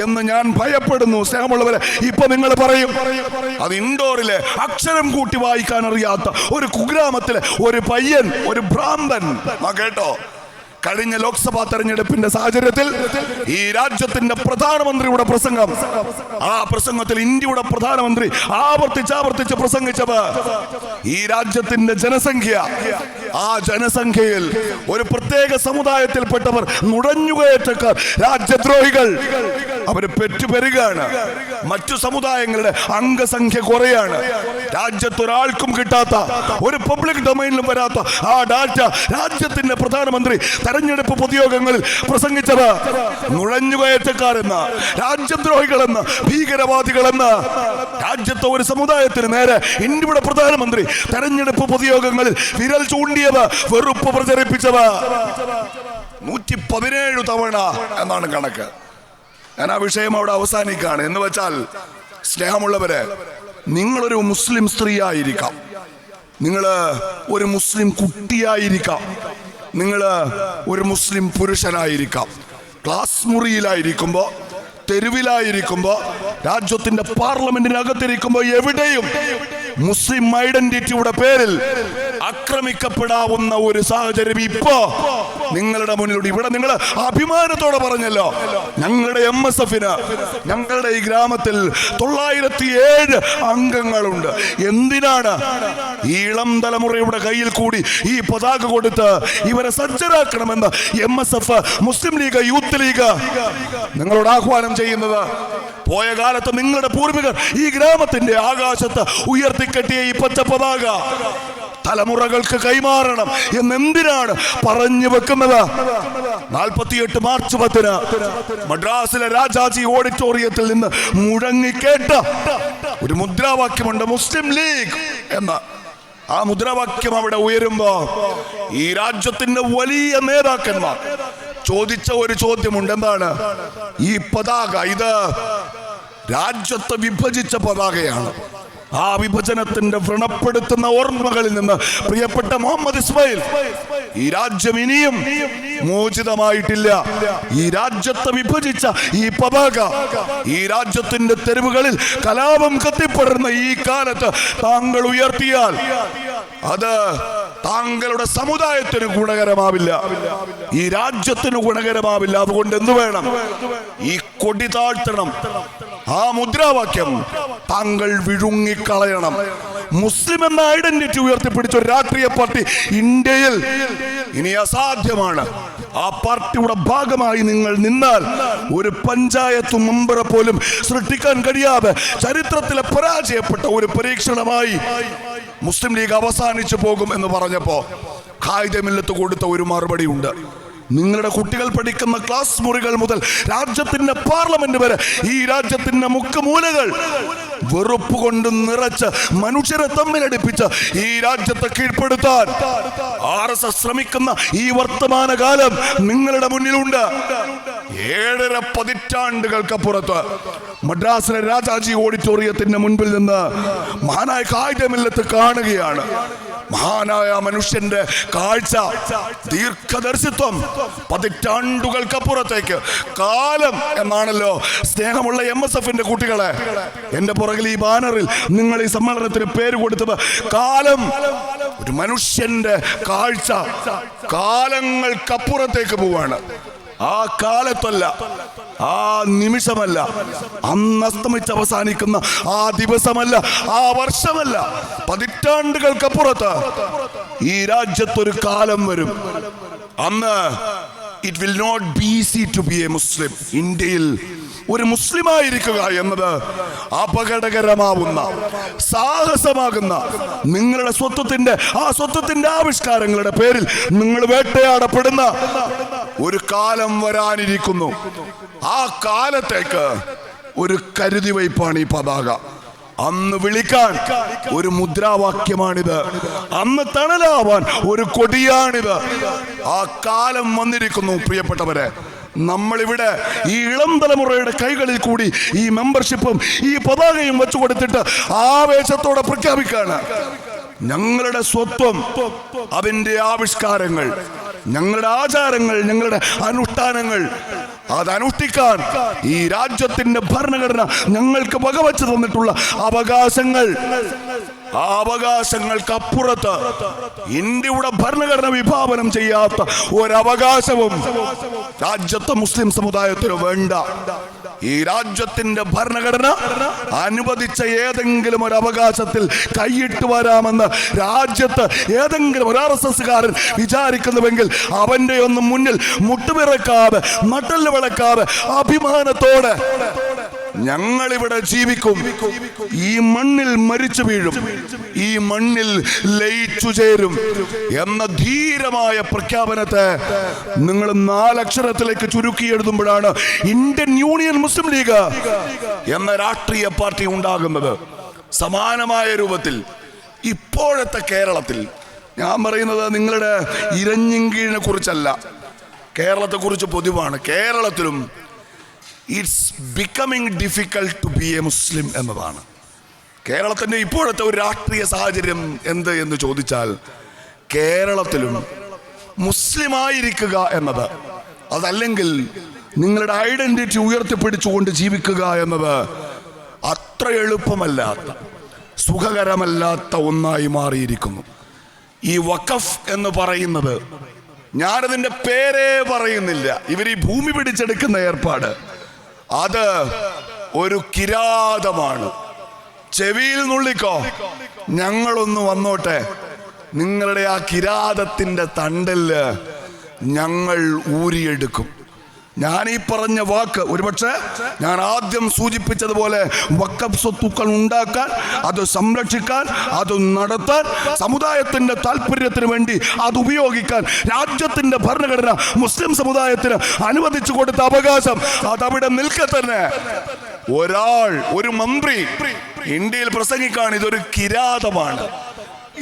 എന്ന് ഞാൻ ഭയപ്പെടുന്നു. സ്നേഹമുള്ളവരെ, ഇപ്പൊ നിങ്ങൾ പറയും, അത് ഇൻഡോറിലെ അക്ഷരം കൂട്ടി വായിക്കാൻ അറിയാത്ത ഒരു കുഗ്രാമത്തിലെ ഒരു പയ്യൻ, ഒരു ഭ്രാന്തൻ. കേട്ടോ, കഴിഞ്ഞ ലോക്സഭാ തെരഞ്ഞെടുപ്പിന്റെ സാഹചര്യത്തിൽ ഈ രാജ്യത്തിന്റെ പ്രധാനമന്ത്രിയുടെ പ്രസംഗം, ആ പ്രസംഗത്തിൽ ഇന്ത്യയുടെ പ്രധാനമന്ത്രി ആവർത്തിച്ച് പ്രസംഗിച്ചത് ഈ രാജ്യത്തിന്റെ ജനസംഖ്യ, ആ ജനസംഖ്യയിൽ ഒരു പ്രത്യേക സമുദായത്തിൽപ്പെട്ടവർ, നുഴഞ്ഞുകയറ്റക്കാർ, രാജ്യദ്രോഹികൾ, അവര് പെറ്റുപെരുകയാണ്. മറ്റു സമുദായങ്ങളുടെ അംഗസംഖ്യ കുറയാണ്. രാജ്യത്ത് ഒരാൾക്കും കിട്ടാത്ത, ഒരു പബ്ലിക് ഡൊമൈനിലും വരാത്ത ആ ഡാറ്റ രാജ്യത്തിന്റെ പ്രധാനമന്ത്രി തെരഞ്ഞെടുപ്പ് പൊതുയോഗങ്ങളിൽ പ്രസംഗിച്ചത് നുഴഞ്ഞുകയറ്റക്കാരെന്ന്, രാജ്യദ്രോഹികളെന്ന്, ഭീകരവാദികളെന്ന് രാജ്യത്തെ ഒരു സമുദായത്തിന് നേരെ ഇന്ത്യയുടെ പ്രധാനമന്ത്രി തെരഞ്ഞെടുപ്പ് പൊതുയോഗങ്ങളിൽ വിരൽ ചൂണ്ടിയത്, വെറുപ്പ് പ്രചരിപ്പിച്ചത് 117 തവണ എന്നാണ് കണക്ക്. ഞാൻ ആ വിഷയം അവിടെ അവസാനിക്കാണ്. എന്ന് വെച്ചാൽ, സ്നേഹമുള്ളവരെ, നിങ്ങളൊരു മുസ്ലിം സ്ത്രീ ആയിരിക്കാം, നിങ്ങൾ ഒരു മുസ്ലിം കുട്ടിയായിരിക്കാം, നിങ്ങൾ ഒരു മുസ്ലിം പുരുഷനായിരിക്കാം. ക്ലാസ് മുറിയിലായിരിക്കുമ്പോ, തെരുവിലായിരിക്കുമ്പോ, രാജ്യത്തിന്റെ പാർലമെന്റിനകത്തിരിക്കുമ്പോ, എവിടെയും മുസ്ലിം ഐഡന്റിറ്റിയുടെ പേരിൽ ആക്രമിക്കപ്പെടാവുന്ന ഒരു സാഹചര്യം ഇപ്പോ നിങ്ങളുടെ മുന്നിലൂടെ. ഇവിടെ നിങ്ങൾ അഭിമാനത്തോടെ പറഞ്ഞല്ലോ, ഞങ്ങളുടെ MSF-ന് ഞങ്ങളുടെ ഈ ഗ്രാമത്തിൽ 907 അംഗങ്ങളുണ്ട്. എന്തിനാണ് ഈ ഇളം തലമുറയുടെ കയ്യിൽ കൂടി ഈ പതാക കൊടുത്ത് ഇവരെ സജ്ജരാക്കണമെന്ന് MSF, മുസ്ലിം ലീഗ്, യൂത്ത് ലീഗ് നിങ്ങളോട് ആഹ്വാനം ചെയ്യുന്നത്? പോയ കാലത്ത് നിങ്ങളുടെ പൂർവികർ ഈ ഗ്രാമത്തിന്റെ ആകാശത്ത് ഉയർത്തിക്കെട്ടിയ ഈ പച്ച പതാക തലമുറകൾക്ക് കൈമാറണം എന്നെന്തിനാണ് പറഞ്ഞു വെക്കുന്നത്? 48 മാർച്ച് 10 മദ്രാസിലെ രാജാജി ഓഡിറ്റോറിയത്തിൽ നിന്ന് മുഴങ്ങിക്കേട്ട ഒരു മുദ്രാവാക്യമുണ്ട്, മുസ്ലിം ലീഗ് എന്ന. ആ മുദ്രാവാക്യം അവിടെ ഉയരുമ്പോ ഈ രാജ്യത്തിന്റെ വലിയ നേതാക്കന്മാർ ചോദിച്ച ഒരു ചോദ്യമുണ്ട്, എന്താണ്? ഈ പതാക, ഇത് രാജ്യത്തെ വിഭജിച്ച പതാകയാണ്. ആ വിഭജനത്തിന്റെ വ്രണപ്പെടുത്തുന്ന ഓർമ്മകളിൽ നിന്ന് പ്രിയപ്പെട്ട മുഹമ്മദ് ഇസ്മായിൽ, ഈ രാജ്യം ഇനിയും മോചിതമായിട്ടില്ല. ഈ രാജ്യത്തെ വിഭജിച്ച ഈ പതാക ഈ രാജ്യത്തിന്റെ തെരുവുകളിൽ കലാപം കത്തിപ്പടർന്ന ഈ കാലത്ത് താങ്കൾ ഉയർത്തിയാൽ അത് താങ്കളുടെ സമുദായത്തിന് ഗുണകരമാവില്ല, ഈ രാജ്യത്തിന് ഗുണകരമാവില്ല. അതുകൊണ്ട് എന്തു വേണം? ഈ കൊടി താഴ്ത്തണം. ആ മുദ്രാവാക്യം താങ്കൾ വിഴുങ്ങിക്കളയണം. മുസ്ലിം എന്ന ഐഡന്റിറ്റി ഉയർത്തിപ്പിടിച്ച ഒരു രാഷ്ട്രീയ പാർട്ടി ഇന്ത്യയിൽ ഇനി അസാധ്യമാണ്. ആ പാർട്ടിയുടെ ഭാഗമായി നിങ്ങൾ നിന്നാൽ ഒരു പഞ്ചായത്ത് മെമ്പറെ പോലും സൃഷ്ടിക്കാൻ കഴിയാതെ ചരിത്രത്തിലെ പരാജയപ്പെട്ട ഒരു പരീക്ഷണമായി മുസ്ലിം ലീഗ് അവസാനിച്ചു പോകും എന്ന് പറഞ്ഞപ്പോ ഖായിദ മില്ലത്ത് കൊടുത്ത ഒരു മറുപടി ഉണ്ട്. നിങ്ങളുടെ കുട്ടികൾ പഠിക്കുന്ന ക്ലാസ് മുറികൾ മുതൽ രാജ്യത്തിന്റെ പാർലമെന്റ് വരെ ഈ രാജ്യത്തിന്റെ മുക്കുമൂലകൾ വെറുപ്പ് കൊണ്ട് നിറച്ച് മനുഷ്യരെ തമ്മിലടിപ്പിച്ച് ഈ രാജ്യത്തെ കീഴ്പ്പെടുത്താൻ RSS ശ്രമിക്കുന്ന ഈ വർത്തമാനകാലം നിങ്ങളുടെ മുന്നിലുണ്ട്. 7.5 പതിറ്റാണ്ടുകൾക്കപ്പുറത്ത് മദ്രാസിലെ രാജാജി ഓഡിറ്റോറിയത്തിന്റെ മുൻപിൽ നിന്ന് മഹാനായ ഖായിദ മില്ലത്ത് കാണുകയാണ്. മഹാനായ മനുഷ്യന്റെ കാഴ്ച, ദീർഘദർശിത്വം, പതിറ്റാണ്ടുകൾക്കപ്പുറത്തേക്ക് കാലം എന്നാണല്ലോ. സ്നേഹമുള്ള MSFന്റെ കുട്ടികളെ, എന്റെ പുറകിൽ ഈ ബാനറിൽ നിങ്ങൾ ഈ സമ്മേളനത്തിന് പേര് കൊടുത്തത് കാലം. ഒരു മനുഷ്യന്റെ കാഴ്ച കാലങ്ങൾക്കപ്പുറത്തേക്ക് പോവാണ്. ആ കാലത്തല്ല, ആ നിമിഷമല്ല, അന്ന് അസ്തമിച്ച് അവസാനിക്കുന്ന ആ ദിവസമല്ല, ആ വർഷമല്ല, പതിറ്റാണ്ടുകൾക്കപ്പുറത്ത് ഈ രാജ്യത്തൊരു കാലം വരും. അന്ന് it will not be easy to be a Muslim. ഇന്ത്യയിൽ ഒരു മുസ്ലിമായിരിക്കുക എന്നത് അപകടകരമാവുന്ന, സാഹസമാകുന്ന, നിങ്ങളുടെ സ്വത്വത്തിന്റെ ആവിഷ്കാരങ്ങളുടെ പേരിൽ നിങ്ങൾ വേട്ടയാടപ്പെടുന്ന ഒരു കാലം വരാനിരിക്കുന്നു. ആ കാലത്തേക്ക് ഒരു കരുതി വയ്പ്പാണ് ഈ പതാക. അന്ന് വിളിക്കാൻ ഒരു മുദ്രാവാക്യമാണിത്, അന്ന് തണലാവാൻ ഒരു കൊടിയാണിത്. ആ കാലം വന്നിരിക്കുന്നു. പ്രിയപ്പെട്ടവരെ, നമ്മളിവിടെ ഈ ഇളം തലമുറയുടെ കൈകളിൽ കൂടി ഈ മെമ്പർഷിപ്പും ഈ പതാകയും വെച്ചു കൊടുത്തിട്ട് ആവേശത്തോടെ പ്രഖ്യാപിക്കാണ്, ഞങ്ങളുടെ സ്വത്വം, അതിന്റെ ആവിഷ്കാരങ്ങൾ, ഞങ്ങളുടെ ആചാരങ്ങൾ, ഞങ്ങളുടെ അനുഷ്ഠാനങ്ങൾ അതനുഷ്ഠിക്കാൻ ഈ രാജ്യത്തിന്റെ ഭരണഘടന ഞങ്ങൾക്ക് വകവച്ചു തന്നിട്ടുള്ള അവകാശങ്ങൾ, ആ അവകാശങ്ങൾക്കപ്പുറത്ത് ഇന്ത്യയുടെ ഭരണഘടന വിഭാവനം ചെയ്യാത്ത ഒരവകാശവും രാജ്യത്തെ മുസ്ലിം സമുദായത്തിന് വേണ്ട. ഈ രാജ്യത്തിന്റെ ഭരണഘടന അനുവദിച്ച ഏതെങ്കിലും ഒരു അവകാശത്തിൽ കൈയിട്ട് വരാമെന്ന് രാജ്യത്ത് ഏതെങ്കിലും ഒരു RSSകാരൻ വിചാരിക്കുന്നുവെങ്കിൽ അവന്റെ ഒന്നും മുന്നിൽ മുട്ടുപിറക്കാതെ, നട്ടല് വിളക്കാതെ, അഭിമാനത്തോടെ ഞങ്ങളിവിടെ ജീവിക്കും. ഈ മണ്ണിൽ മരിച്ചു വീഴും, ഈ മണ്ണിൽ ലയിച്ചു ചേരും എന്ന ധീരമായ പ്രഖ്യാപനത്തെ നിങ്ങൾ 4 അക്ഷരത്തിലേക്ക് ചുരുക്കി എഴുതുമ്പോഴാണ് ഇന്ത്യൻ യൂണിയൻ മുസ്ലിം ലീഗ് എന്ന രാഷ്ട്രീയ പാർട്ടി ഉണ്ടാകുന്നത്. സമാനമായ രൂപത്തിൽ ഇപ്പോഴത്തെ കേരളത്തിൽ, ഞാൻ പറയുന്നത് നിങ്ങളുടെ ഇരഞ്ഞിങ്കീഴിനെ കുറിച്ചല്ല, കേരളത്തെ കുറിച്ച് പൊതുവാണ്. കേരളത്തിലും it's becoming difficult to be a Muslim എന്നതാണ്. കേരളത്തിൻ്റെ ഇപ്പോഴത്തെ ഒരു രാഷ്ട്രീയ സാഹചര്യം എന്ത് എന്ന് ചോദിച്ചാൽ, കേരളത്തിലും മുസ്ലിമായിരിക്കുക എന്നത്, അതല്ലെങ്കിൽ നിങ്ങളുടെ ഐഡന്റിറ്റി ഉയർത്തിപ്പിടിച്ചുകൊണ്ട് ജീവിക്കുക എന്നത് അത്ര എളുപ്പമല്ലാത്ത, സുഖകരമല്ലാത്ത ഒന്നായി മാറിയിരിക്കുന്നു. ഈ വഖഫ് എന്ന് പറയുന്നത്, ഞാനതിൻ്റെ പേരേ പറയുന്നില്ല, ഇവർ ഈ ഭൂമി പിടിച്ചെടുക്കുന്ന ഏർപ്പാട്, അത് ഒരു കിരാതമാണ്. ചെവിയിൽ നുള്ളിക്കോ, ഞങ്ങളൊന്ന് വന്നോട്ടെ, നിങ്ങളുടെ ആ കിരാതത്തിന്റെ തണ്ടല് ഞങ്ങൾ ഊരിയെടുക്കും. ഞാൻ ഈ പറഞ്ഞ വാക്ക് ഒരുപക്ഷെ ഞാൻ ആദ്യം സൂചിപ്പിച്ചതുപോലെ വഖഫ് സ്വത്തുക്കൾ ഉണ്ടാക്കാൻ, അത് സംരക്ഷിക്കാൻ, അത് നടത്താൻ, സമുദായത്തിന്റെ താല്പര്യത്തിന് വേണ്ടി അത് ഉപയോഗിക്കാൻ രാജ്യത്തിന്റെ ഭരണഘടന മുസ്ലിം സമുദായത്തിന് അനുവദിച്ചു കൊടുത്ത അവകാശം അതവിടെ നിൽക്കെ തന്നെ ഒരാൾ, ഒരു മന്ത്രി ഇന്ത്യയിൽ പ്രസംഗിക്കാൻ ഇതൊരു കിരാതമാണ്,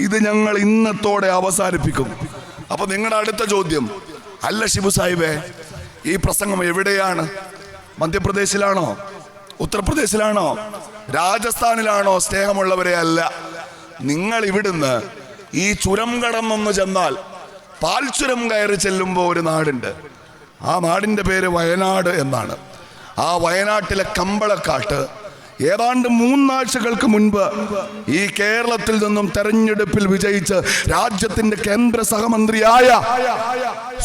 ഇത് ഞങ്ങൾ ഇന്നത്തോടെ അവസാനിപ്പിക്കും. അപ്പൊ നിങ്ങളുടെ അടുത്ത ചോദ്യം, അല്ല ഷിബു സാഹിബേ, ഈ പ്രസംഗം എവിടെയാണ്? മധ്യപ്രദേശിലാണോ? ഉത്തർപ്രദേശിലാണോ? രാജസ്ഥാനിലാണോ? സ്നേഹമുള്ളവരെ, അല്ല. നിങ്ങൾ ഇവിടുന്ന് ഈ ചുരം കടന്നൊന്ന് ചെന്നാൽ, പാൽച്ചുരം കയറി ചെല്ലുമ്പോൾ ഒരു നാടുണ്ട്. ആ നാടിൻ്റെ പേര് വയനാട് എന്നാണ്. ആ വയനാട്ടിലെ കമ്പളക്കാട്ട് ഏതാണ്ട് 3 ആഴ്ചകൾക്ക് മുൻപ് ഈ കേരളത്തിൽ നിന്നും തെരഞ്ഞെടുപ്പിൽ വിജയിച്ച് രാജ്യത്തിന്റെ കേന്ദ്ര സഹമന്ത്രിയായ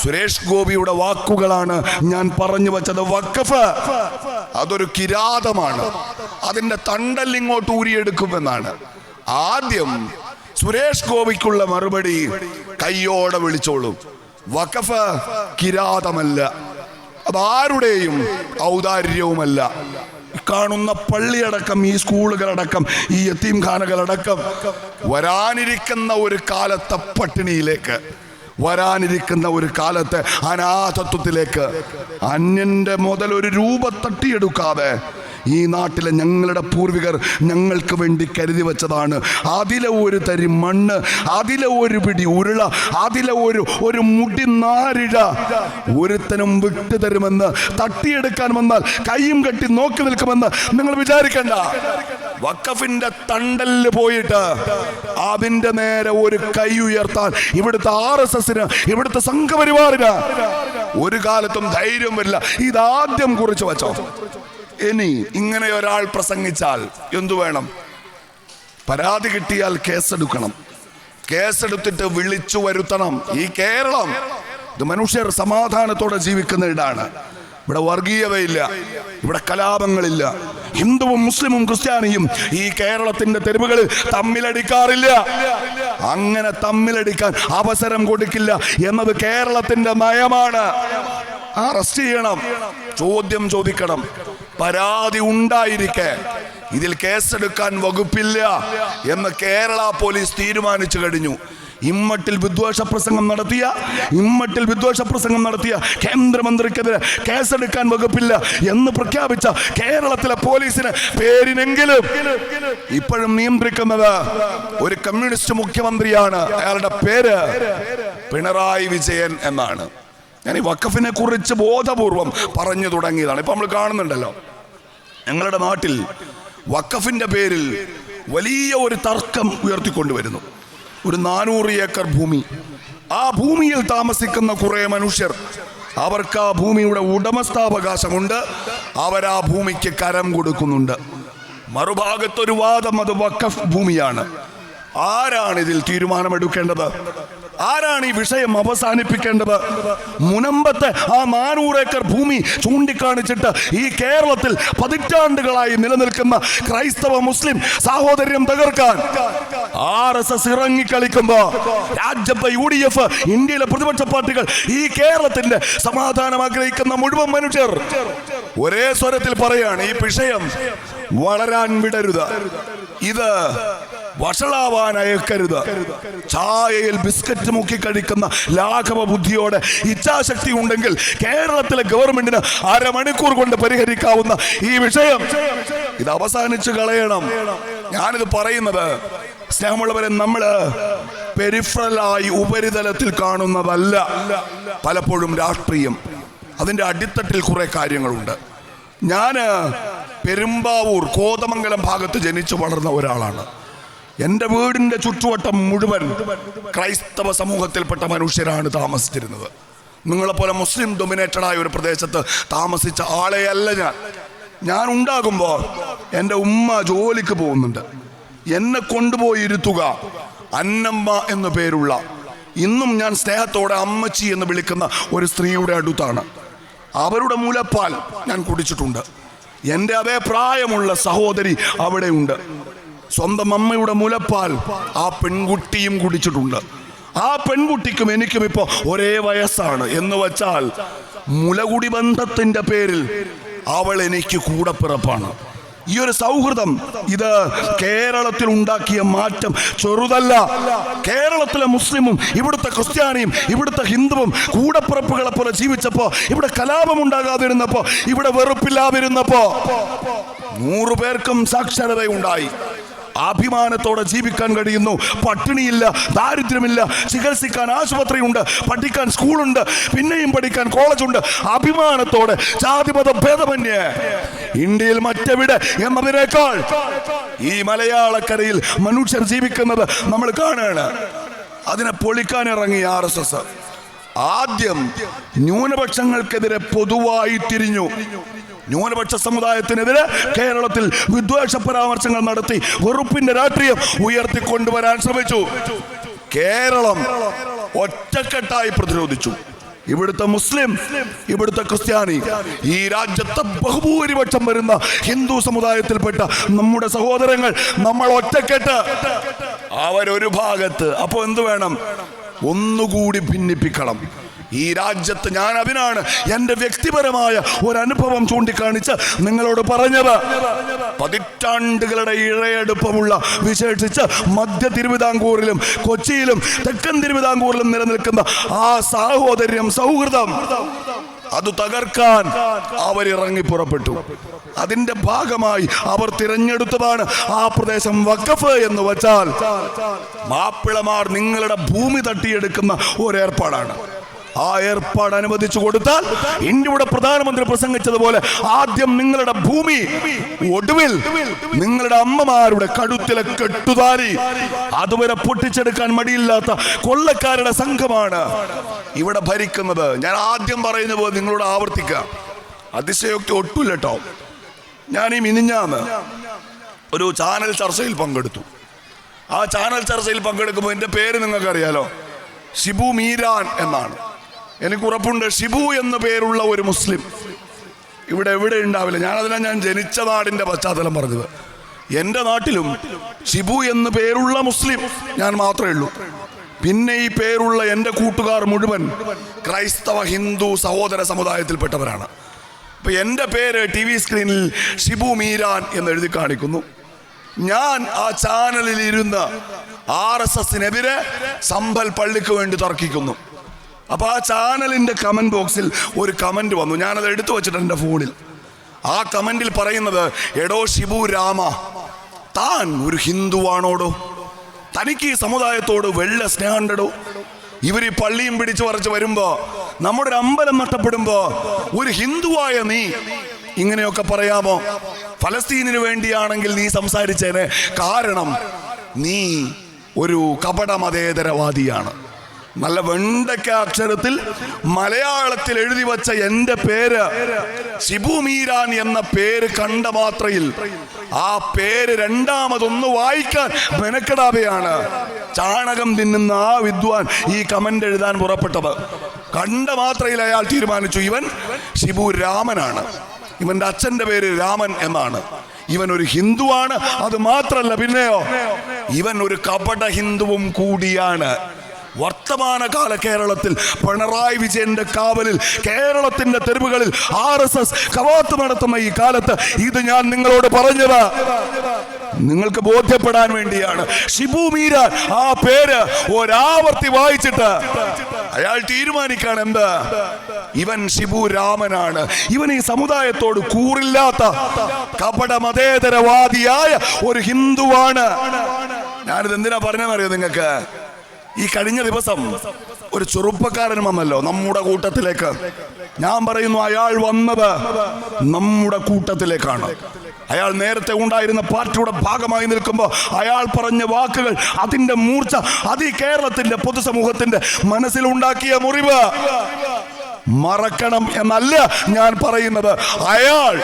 സുരേഷ് ഗോപിയുടെ വാക്കുകളാണ് ഞാൻ പറഞ്ഞു വച്ചത്. വഖഫ് അതൊരു കിരാതമാണ്, അതിന്റെ തണ്ടൽ ഇങ്ങോട്ട് ഊരിയെടുക്കുമെന്നാണ്. ആദ്യം സുരേഷ് ഗോപിക്കുള്ള മറുപടി കയ്യോടെ വിളിച്ചോളൂ. വഖഫ് കിരാതമല്ല, അതാരുടെയും ഔദാര്യവുമല്ല. കാണുന്ന പള്ളിയടക്കം, ഈ സ്കൂളുകളടക്കം, ഈ യതീംഖാനകളടക്കം വരാനിരിക്കുന്ന ഒരു കാലത്തെ പട്ടിണിയിലേക്ക്, വരാനിരിക്കുന്ന ഒരു കാലത്തെ അനാഥത്വത്തിലേക്ക്, അന്യന്റെ മുതൽ ഒരു രൂപ തട്ടിയെടുക്കാതെ ഈ നാട്ടിലെ ഞങ്ങളുടെ പൂർവികർ ഞങ്ങൾക്ക് വേണ്ടി കരുതി വെച്ചതാണ്. അതിലെ ഒരു തരി മണ്ണ്, അതിലെ ഒരു പിടി ഉരുള, അതിലെ ഒരു മുടി നാരിഴ ഒരുത്തനും വിട്ടുതരുമെന്ന്, തട്ടിയെടുക്കാൻ വന്നാൽ കൈയും കെട്ടി നോക്കി നിൽക്കുമെന്ന് നിങ്ങൾ വിചാരിക്കണ്ട. വഖഫിന്റെ തണ്ടലില് പോയിട്ട് അതിന്റെ നേരെ ഒരു കൈ ഉയർത്താൻ ഇവിടുത്തെ RSSന്, ഇവിടുത്തെ സംഘപരിവാറിന് ഒരു കാലത്തും ധൈര്യം വരില്ല. ഇതാദ്യം കുറിച്ച് വച്ചോ. ഇനി ഇങ്ങനെ ഒരാൾ പ്രസംഗിച്ചാൽ എന്തു വേണം? പരാതി കിട്ടിയാൽ കേസെടുക്കണം, കേസെടുത്തിട്ട് വിളിച്ചു വരുത്തണം. ഈ കേരളം ഇത് മനുഷ്യർ സമാധാനത്തോടെ ജീവിക്കുന്ന ഇടാണ്. ഇവിടെ വർഗീയതയില്ല, ഇവിടെ കലാപങ്ങളില്ല. ഹിന്ദുവും മുസ്ലിമും ക്രിസ്ത്യാനിയും ഈ കേരളത്തിന്റെ തെരുവുകളിൽ തമ്മിലടിക്കാറില്ല. അങ്ങനെ തമ്മിലടിക്കാൻ അവസരം കൊടുക്കില്ല എന്നത് കേരളത്തിന്റെ നയമാണ്. അറസ്റ്റ് ചെയ്യണം, ചോദ്യം ചോദിക്കണം. പരാതി ഉണ്ടായിരിക്കെ ഇതിൽ കേസെടുക്കാൻ വകുപ്പില്ല എന്ന് കേരള പോലീസ് തീരുമാനിച്ചു കഴിഞ്ഞു. ഇമ്മട്ടിൽ വിദ്വേഷ പ്രസംഗം നടത്തിയ കേന്ദ്രമന്ത്രിക്കെതിരെ കേസെടുക്കാൻ വകുപ്പില്ല എന്ന് പ്രഖ്യാപിച്ച കേരളത്തിലെ പോലീസിന് പേരിനെങ്കിലും ഇപ്പോഴും നിയന്ത്രിക്കുന്നത് ഒരു കമ്മ്യൂണിസ്റ്റ് മുഖ്യമന്ത്രിയാണ്. അയാളുടെ പേര് പിണറായി വിജയൻ എന്നാണ്. ഞാൻ ഈ വഖഫിനെ കുറിച്ച് ബോധപൂർവം പറഞ്ഞു തുടങ്ങിയതാണ്. ഇപ്പൊ നമ്മൾ കാണുന്നുണ്ടല്ലോ, ഞങ്ങളുടെ നാട്ടിൽ വഖഫിന്റെ പേരിൽ വലിയ ഒരു തർക്കം ഉയർത്തിക്കൊണ്ടുവരുന്നു. ഒരു 400 ഏക്കർ ഭൂമി, ആ ഭൂമിയിൽ താമസിക്കുന്ന കുറെ മനുഷ്യർ, അവർക്ക് ആ ഭൂമിയുടെ ഉടമസ്ഥാവകാശമുണ്ട്, അവരാ ഭൂമിക്ക് കരം കൊടുക്കുന്നുണ്ട്. മറുഭാഗത്തൊരു വാദം, അത് വഖഫ് ഭൂമിയാണ്. ആരാണ് ഇതിൽ തീരുമാനമെടുക്കേണ്ടത്? ആരാണ് ഈ വിഷയം അവസാനിപ്പിക്കേണ്ടത്? മുനമ്പത്തെ ആ 400 ഏക്കർ ഭൂമി ചൂണ്ടിക്കാണിച്ചിട്ട് ഈ കേരളത്തിൽ പതിറ്റാണ്ടുകളായി നിലനിൽക്കുന്ന ക്രൈസ്തവ മുസ്ലിം സാഹോദര്യം തകർക്കാൻ RSS ഇറങ്ങിക്കളിക്കുമ്പോ രാജ്യത്തെ UDF, ഇന്ത്യയിലെ പ്രതിപക്ഷ പാർട്ടികൾ, ഈ കേരളത്തിന്റെ സമാധാനം ആഗ്രഹിക്കുന്ന മുഴുവൻ മനുഷ്യർ ഒരേ സ്വരത്തിൽ പറയാണ്, ഈ വിഷയം വളരാൻ വിടരുത്, ഇത് വഷളാവാൻ അയക്കരുത്. ചായയിൽ ബിസ്ക്കറ്റ് മുക്കി കഴിക്കുന്ന ലാഘവ ബുദ്ധിയോടെ ഇച്ഛാശക്തി ഉണ്ടെങ്കിൽ കേരളത്തിലെ ഗവൺമെന്റിന് അരമണിക്കൂർ കൊണ്ട് പരിഹരിക്കാവുന്ന ഈ വിഷയം ഇത് അവസാനിച്ചു കളയണം. ഞാനിത് പറയുന്നത് സ്നേഹമുള്ളവരെ, നമ്മള് പെരിഫറലായി ഉപരിതലത്തിൽ കാണുന്നതല്ല പലപ്പോഴും രാഷ്ട്രീയം. അതിന്റെ അടിത്തട്ടിൽ കുറെ കാര്യങ്ങളുണ്ട്. ഞാന് പെരുമ്പാവൂർ കോതമംഗലം ഭാഗത്ത് ജനിച്ചു വളർന്ന ഒരാളാണ്. എൻ്റെ വീടിൻ്റെ ചുറ്റുവട്ടം മുഴുവൻ ക്രൈസ്തവ സമൂഹത്തിൽപ്പെട്ട മനുഷ്യരാണ് താമസിച്ചിരുന്നത്. നിങ്ങളെപ്പോലെ മുസ്ലിം ഡൊമിനേറ്റഡായ ഒരു പ്രദേശത്ത് താമസിച്ച ആളെയല്ല ഞാൻ ഉണ്ടാകുമ്പോൾ എൻ്റെ ഉമ്മ ജോലിക്ക് പോകുന്നുണ്ട്. എന്നെ കൊണ്ടുപോയി ഇരുത്തുക അന്നമ്മ എന്നു പേരുള്ള, ഇന്നും ഞാൻ സ്നേഹത്തോടെ അമ്മച്ചി എന്ന് വിളിക്കുന്ന ഒരു സ്ത്രീയുടെ അടുത്താണ്. അവരുടെ മുലപ്പാൽ ഞാൻ കുടിച്ചിട്ടുണ്ട്. എൻ്റെ അതേ പ്രായമുള്ള സഹോദരി അവിടെയുണ്ട്. സ്വന്തം അമ്മയുടെ മുലപ്പാൽ ആ പെൺകുട്ടിയും കുടിച്ചിട്ടുണ്ട്. ആ പെൺകുട്ടിക്കും എനിക്കും ഇപ്പോൾ ഒരേ വയസ്സാണ് എന്ന് വച്ചാൽ മുലകുടി ബന്ധത്തിന്റെ പേരിൽ അവൾ എനിക്ക് കൂടപ്പിറപ്പാണ്. ഈ ഒരു സൗഹൃദം ഇത് കേരളത്തിൽ ഉണ്ടാക്കിയ മാറ്റം ചെറുതല്ല. കേരളത്തിലെ മുസ്ലിമും ഇവിടുത്തെ ക്രിസ്ത്യാനിയും ഇവിടുത്തെ ഹിന്ദുവും കൂടപ്പിറപ്പുകളെ പോലെ ജീവിച്ചപ്പോ, ഇവിടെ കലാപം ഉണ്ടാകാതിരുന്നപ്പോ, ഇവിടെ വെറുപ്പില്ലാതിരുന്നപ്പോ 100 പേർക്കും സാക്ഷരതയുണ്ടായി. അഭിമാനത്തോടെ ജീവിക്കാൻ കഴിയുന്നു. പട്ടിണിയില്ല, ദാരിദ്ര്യമില്ല, ചികിത്സിക്കാൻ ആശുപത്രിയുണ്ട്, പഠിക്കാൻ സ്കൂളുണ്ട്, പിന്നെയും പഠിക്കാൻ കോളേജുണ്ട്. അഭിമാനത്തോടെ ജാതിമത ഭേദമന്യേ ഇന്ത്യയിൽ മറ്റെവിടെ എന്നതിനേക്കാൾ ഈ മലയാളക്കരയിൽ മനുഷ്യർ ജീവിക്കുന്നത് നമ്മൾ കാണുകയാണ്. അതിനെ പൊളിക്കാൻ ഇറങ്ങി RSS. ആദ്യം ന്യൂനപക്ഷങ്ങൾക്കെതിരെ പൊതുവായി തിരിഞ്ഞു. ന്യൂനപക്ഷ സമുദായത്തിനെതിരെ കേരളത്തിൽ വിദ്വേഷ പരാമർശങ്ങൾ നടത്തി വെറുപ്പിന്റെ രാഷ്ട്രീയം ഉയർത്തിക്കൊണ്ടുവരാൻ ശ്രമിച്ചു. കേരളം ഒറ്റക്കെട്ടായി പ്രതിരോധിച്ചു. ഇവിടുത്തെ മുസ്ലിം, ഇവിടുത്തെ ക്രിസ്ത്യാനി, ഈ രാജ്യത്തെ ബഹുഭൂരിപക്ഷം വരുന്ന ഹിന്ദു സമുദായത്തിൽപ്പെട്ട നമ്മുടെ സഹോദരങ്ങൾ നമ്മൾ ഒറ്റക്കെട്ട്, അവരൊരു ഭാഗത്ത്. അപ്പോൾ എന്ത് വേണം? ഒന്നുകൂടി ഭിന്നിപ്പിക്കണം. ഈ രാജ്യത്ത് ഞാൻ അതിനാണ് എൻ്റെ വ്യക്തിപരമായ ഒരനുഭവം ചൂണ്ടിക്കാണിച്ച് നിങ്ങളോട് പറഞ്ഞത്. പതിറ്റാണ്ടുകളുടെ ഇഴയെടുപ്പമുള്ള, വിശേഷിച്ച് മധ്യ തിരുവിതാംകൂറിലും കൊച്ചിയിലും തെക്കൻ തിരുവിതാംകൂറിലും നിലനിൽക്കുന്ന ആ സാഹോദര്യം, സൗഹൃദം, അത് തകർക്കാൻ അവരിറങ്ങി പുറപ്പെട്ടു. അതിന്റെ ഭാഗമായി അവർ തിരഞ്ഞെടുത്തതാണ് ആ പ്രദേശം വഖഫ് എന്ന് വച്ചാൽ മാപ്പിളമാർ നിങ്ങളുടെ ഭൂമി തട്ടിയെടുക്കുന്ന ഒരേർപ്പാടാണ്. ആ ഏർപ്പാട് അനുവദിച്ചു കൊടുത്താൽ ഇന്ത്യയുടെ പ്രധാനമന്ത്രി പ്രസംഗിച്ചതുപോലെ ആദ്യം നിങ്ങളുടെ ഭൂമി, ഒടുവിൽ നിങ്ങളുടെ അമ്മമാരുടെ കഴുത്തിലെ കെട്ടുതാരി, അതുവരെ പൊട്ടിച്ചെടുക്കാൻ മടിയില്ലാത്ത കൊള്ളക്കാരുടെ സംഘമാണ് ഇവിടെ ഭരിക്കുന്നത്. ഞാൻ ആദ്യം പറയുന്ന പോലെ നിങ്ങളോട് ആവർത്തിക്കുക, അതിശയോക്തി ഒട്ടുമില്ല കേട്ടോ. ഞാൻ ഈ മിനിഞ്ഞാന്ന് ഒരു ചാനൽ ചർച്ചയിൽ പങ്കെടുത്തു. ആ ചാനൽ ചർച്ചയിൽ പങ്കെടുക്കുമ്പോൾ എൻ്റെ പേര് നിങ്ങൾക്കറിയാലോ, ഷിബു മീരാൻ എന്നാണ്. എനിക്ക് ഉറപ്പുണ്ട് ഷിബു എന്ന പേരുള്ള ഒരു മുസ്ലിം ഇവിടെ എവിടെ ഉണ്ടാവില്ല. ഞാൻ ജനിച്ച നാടിൻ്റെ പശ്ചാത്തലം പറഞ്ഞത്. എൻ്റെ നാട്ടിലും ഷിബു എന്ന് പേരുള്ള മുസ്ലിം ഞാൻ മാത്രമേ ഉള്ളൂ. പിന്നെ ഈ പേരുള്ള എൻ്റെ കൂട്ടുകാർ മുഴുവൻ ക്രൈസ്തവ ഹിന്ദു സഹോദര സമുദായത്തിൽപ്പെട്ടവരാണ്. അപ്പം എൻ്റെ പേര് TV സ്ക്രീനിൽ ഷിബു മീരാൻ എന്ന് എഴുതി കാണിക്കുന്നു. ഞാൻ ആ ചാനലിൽ ഇരുന്ന് RSSനെതിരെ സമ്പൽ പള്ളിക്ക് വേണ്ടി തർക്കിക്കുന്നു. അപ്പോൾ ആ ചാനലിൻ്റെ കമൻറ്റ് ബോക്സിൽ ഒരു കമൻറ്റ് വന്നു. ഞാനത് എടുത്തു വച്ചിട്ട് എൻ്റെ ഫോണിൽ. ആ കമൻറ്റിൽ പറയുന്നത്, എടോ ഷിബു രാമ, താൻ ഒരു ഹിന്ദുവാണോടോ? തനിക്ക് ഈ സമുദായത്തോട് വെള്ള സ്നേഹമുണ്ടോ? ഇവർ ഈ പള്ളിയും പിടിച്ചു പറിച്ച് വരുമ്പോൾ, നമ്മുടെ ഒരു അമ്പലം നഷ്ടപ്പെടുമ്പോൾ ഒരു ഹിന്ദുവായ നീ ഇങ്ങനെയൊക്കെ പറയാമോ? ഫലസ്തീനിന് വേണ്ടിയാണെങ്കിൽ നീ സംസാരിച്ചേനെ. കാരണം നീ ഒരു കപട മതേതരവാദിയാണ്. നല്ല വെണ്ടയ്ക്ക അക്ഷരത്തിൽ മലയാളത്തിൽ എഴുതി വച്ച എൻ്റെ പേര് ഷിബു മീരാൻ എന്ന പേര് കണ്ട മാത്രയിൽ ആ പേര് രണ്ടാമതൊന്ന് വായിക്കാൻ മെനക്കെടാതെയാണ് ചാണകം തിന്നുന്ന ആ വിദ്വാൻ ഈ കമന്റ് എഴുതാൻ പുറപ്പെട്ടത്. കണ്ട മാത്രയിൽ അയാൾ തീരുമാനിച്ചു, ഇവൻ ഷിബു രാമനാണ്, ഇവന്റെ അച്ഛന്റെ പേര് രാമൻ എന്നാണ്, ഇവൻ ഒരു ഹിന്ദുവാണ്. അത് മാത്രല്ല, പിന്നെയോ ഇവൻ ഒരു കപട ഹിന്ദുവും കൂടിയാണ്. വർത്തമാനകാല കേരളത്തിൽ പിണറായി വിജയന്റെ കാവലിൽ കേരളത്തിന്റെ തെരുവുകളിൽ RSS കവാത്ത് നടത്തുന്ന ഈ കാലത്ത് ഇത് ഞാൻ നിങ്ങളോട് പറഞ്ഞത് നിങ്ങൾക്ക് ബോധ്യപ്പെടാൻ വേണ്ടിയാണ്. ഷിബു മീരാൻ ആ പേര് ഒരാവർത്തി വായിച്ചിട്ട് അയാൾ തീരുമാനിക്കാൻ എന്ത്, ഇവൻ ഷിബു രാമനാണ്, ഇവൻ ഈ സമുദായത്തോട് കൂറില്ലാത്ത കപട മതേതരവാദിയായ ഒരു ഹിന്ദുവാണ്. ഞാനിത് എന്തിനാ പറഞ്ഞെന്നറിയോ നിങ്ങൾക്ക്? ഈ കഴിഞ്ഞ ദിവസം ഒരു ചെറുപ്പക്കാരൻ വന്നല്ലോ നമ്മുടെ കൂട്ടത്തിലേക്ക്. ഞാൻ പറയുന്നു, അയാൾ വന്നത് നമ്മുടെ കൂട്ടത്തിലേക്കാണ്. അയാൾ നേരത്തെ ഉണ്ടായിരുന്ന പാർട്ടിയുടെ ഭാഗമായി നിൽക്കുമ്പോൾ അയാൾ പറഞ്ഞ വാക്കുകൾ, അതിന്റെ മൂർച്ച, അത് ഈ കേരളത്തിന്റെ പൊതുസമൂഹത്തിന്റെ മനസ്സിലുണ്ടാക്കിയ മുറിവ് മറക്കണം എന്നല്ല ഞാൻ പറയുന്നത്. അയാൾ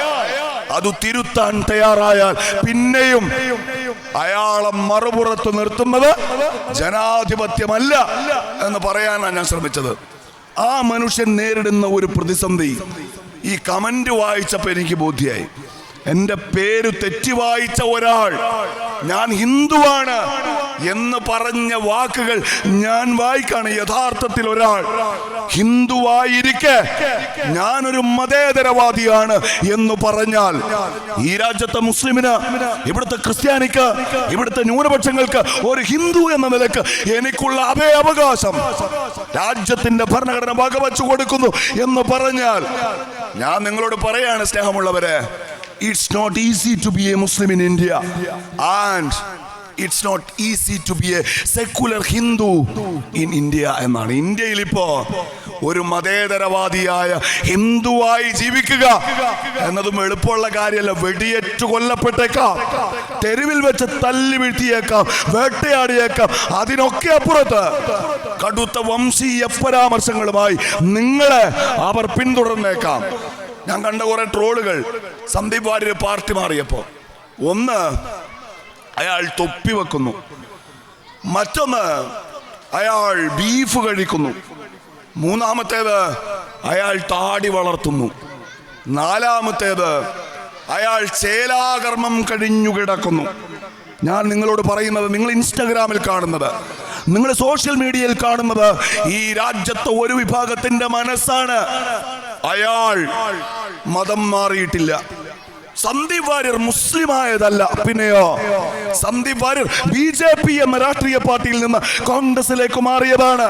അത് തിരുത്താൻ തയ്യാറായാൽ പിന്നെയും അയാളെ മറുപുറത്ത് നിർത്തുന്നത് ജനാധിപത്യമല്ല എന്ന് പറയാനാണ് ഞാൻ ശ്രമിച്ചത്. ആ മനുഷ്യൻ നേരിടുന്ന ഒരു പ്രതിസന്ധി ഈ കമന്റ് വായിച്ചപ്പോൾ എനിക്ക് ബോധ്യായി. എൻ്റെ പേര് തെറ്റി വായിച്ച ഒരാൾ ഞാൻ ഹിന്ദുവാണ് എന്ന് പറഞ്ഞ വാക്കുകൾ ഞാൻ വായിക്കാണ്. യഥാർത്ഥത്തിൽ ഒരാൾ ഹിന്ദുവായിരിക്കെ ഞാനൊരു മതേതരവാദിയാണ് എന്ന് പറഞ്ഞാൽ ഈ രാജ്യത്തെ മുസ്ലിമിന്, ഇവിടുത്തെ ക്രിസ്ത്യാനിക്ക്, ഇവിടുത്തെ ന്യൂനപക്ഷങ്ങൾക്ക് ഒരു ഹിന്ദു എന്ന നിലക്ക് എനിക്കുള്ള അവകാശം രാജ്യത്തിന്റെ ഭരണഘടന വകവച്ചു കൊടുക്കുന്നു എന്ന് പറഞ്ഞാൽ ഞാൻ നിങ്ങളോട് പറയാണ്, സ്നേഹമുള്ളവരെ, it's not easy to be a Muslim in India, and it's not easy to be a secular Hindu in India എന്നാണ്. ഇന്ത്യയിൽ ഇപ്പോ ഒരു മതേതരവാദിയായ ഹിന്ദുവായി ജീവിക്കുക എന്നതും എളുപ്പമുള്ള കാര്യമല്ല. വെടിയേറ്റു കൊല്ലപ്പെട്ടേക്കാം, തെരുവിൽ വെച്ച് തല്ലി വീഴ്ത്തിയേക്കാം, വേട്ടയാടിയേക്കാം. അതിനൊക്കെ അപ്പുറത്ത് കടുത്ത വംശീയ പരാമർശങ്ങളുമായി നിങ്ങളെ അവർ പിന്തുടർന്നേക്കാം. ഞാൻ കണ്ട കുറെ ട്രോളുകൾ സന്ദീപ് വാര്യർ പാർട്ടി മാറിയപ്പോ. ഒന്ന്, അയാൾ തൊപ്പി വെക്കുന്നു. മറ്റൊന്ന്, അയാൾ ബീഫ് കഴിക്കുന്നു. മൂന്നാമത്തേത്, അയാൾ താടി വളർത്തുന്നു. നാലാമത്തേത്, അയാൾ ചേലാകർമ്മം കഴിഞ്ഞു കിടക്കുന്നു. ഞാൻ നിങ്ങളോട് പറയുന്നത്, നിങ്ങൾ ഇൻസ്റ്റാഗ്രാമിൽ കാണുന്നത്, നിങ്ങൾ സോഷ്യൽ മീഡിയയിൽ കാണുന്നത് ഈ രാജ്യത്തെ ഒരു വിഭാഗത്തിന്റെ മനസ്സാണ്. അയാൾ മതം മാറിയിട്ടില്ല. സന്ദീപ് വാര്യർ മുസ്ലിം ആയതല്ല, പിന്നെയോ സന്ദീപ് വാര്യർ BJP എന്ന രാഷ്ട്രീയ പാർട്ടിയിൽ നിന്ന് കോൺഗ്രസിലേക്ക് മാറിയതാണ്.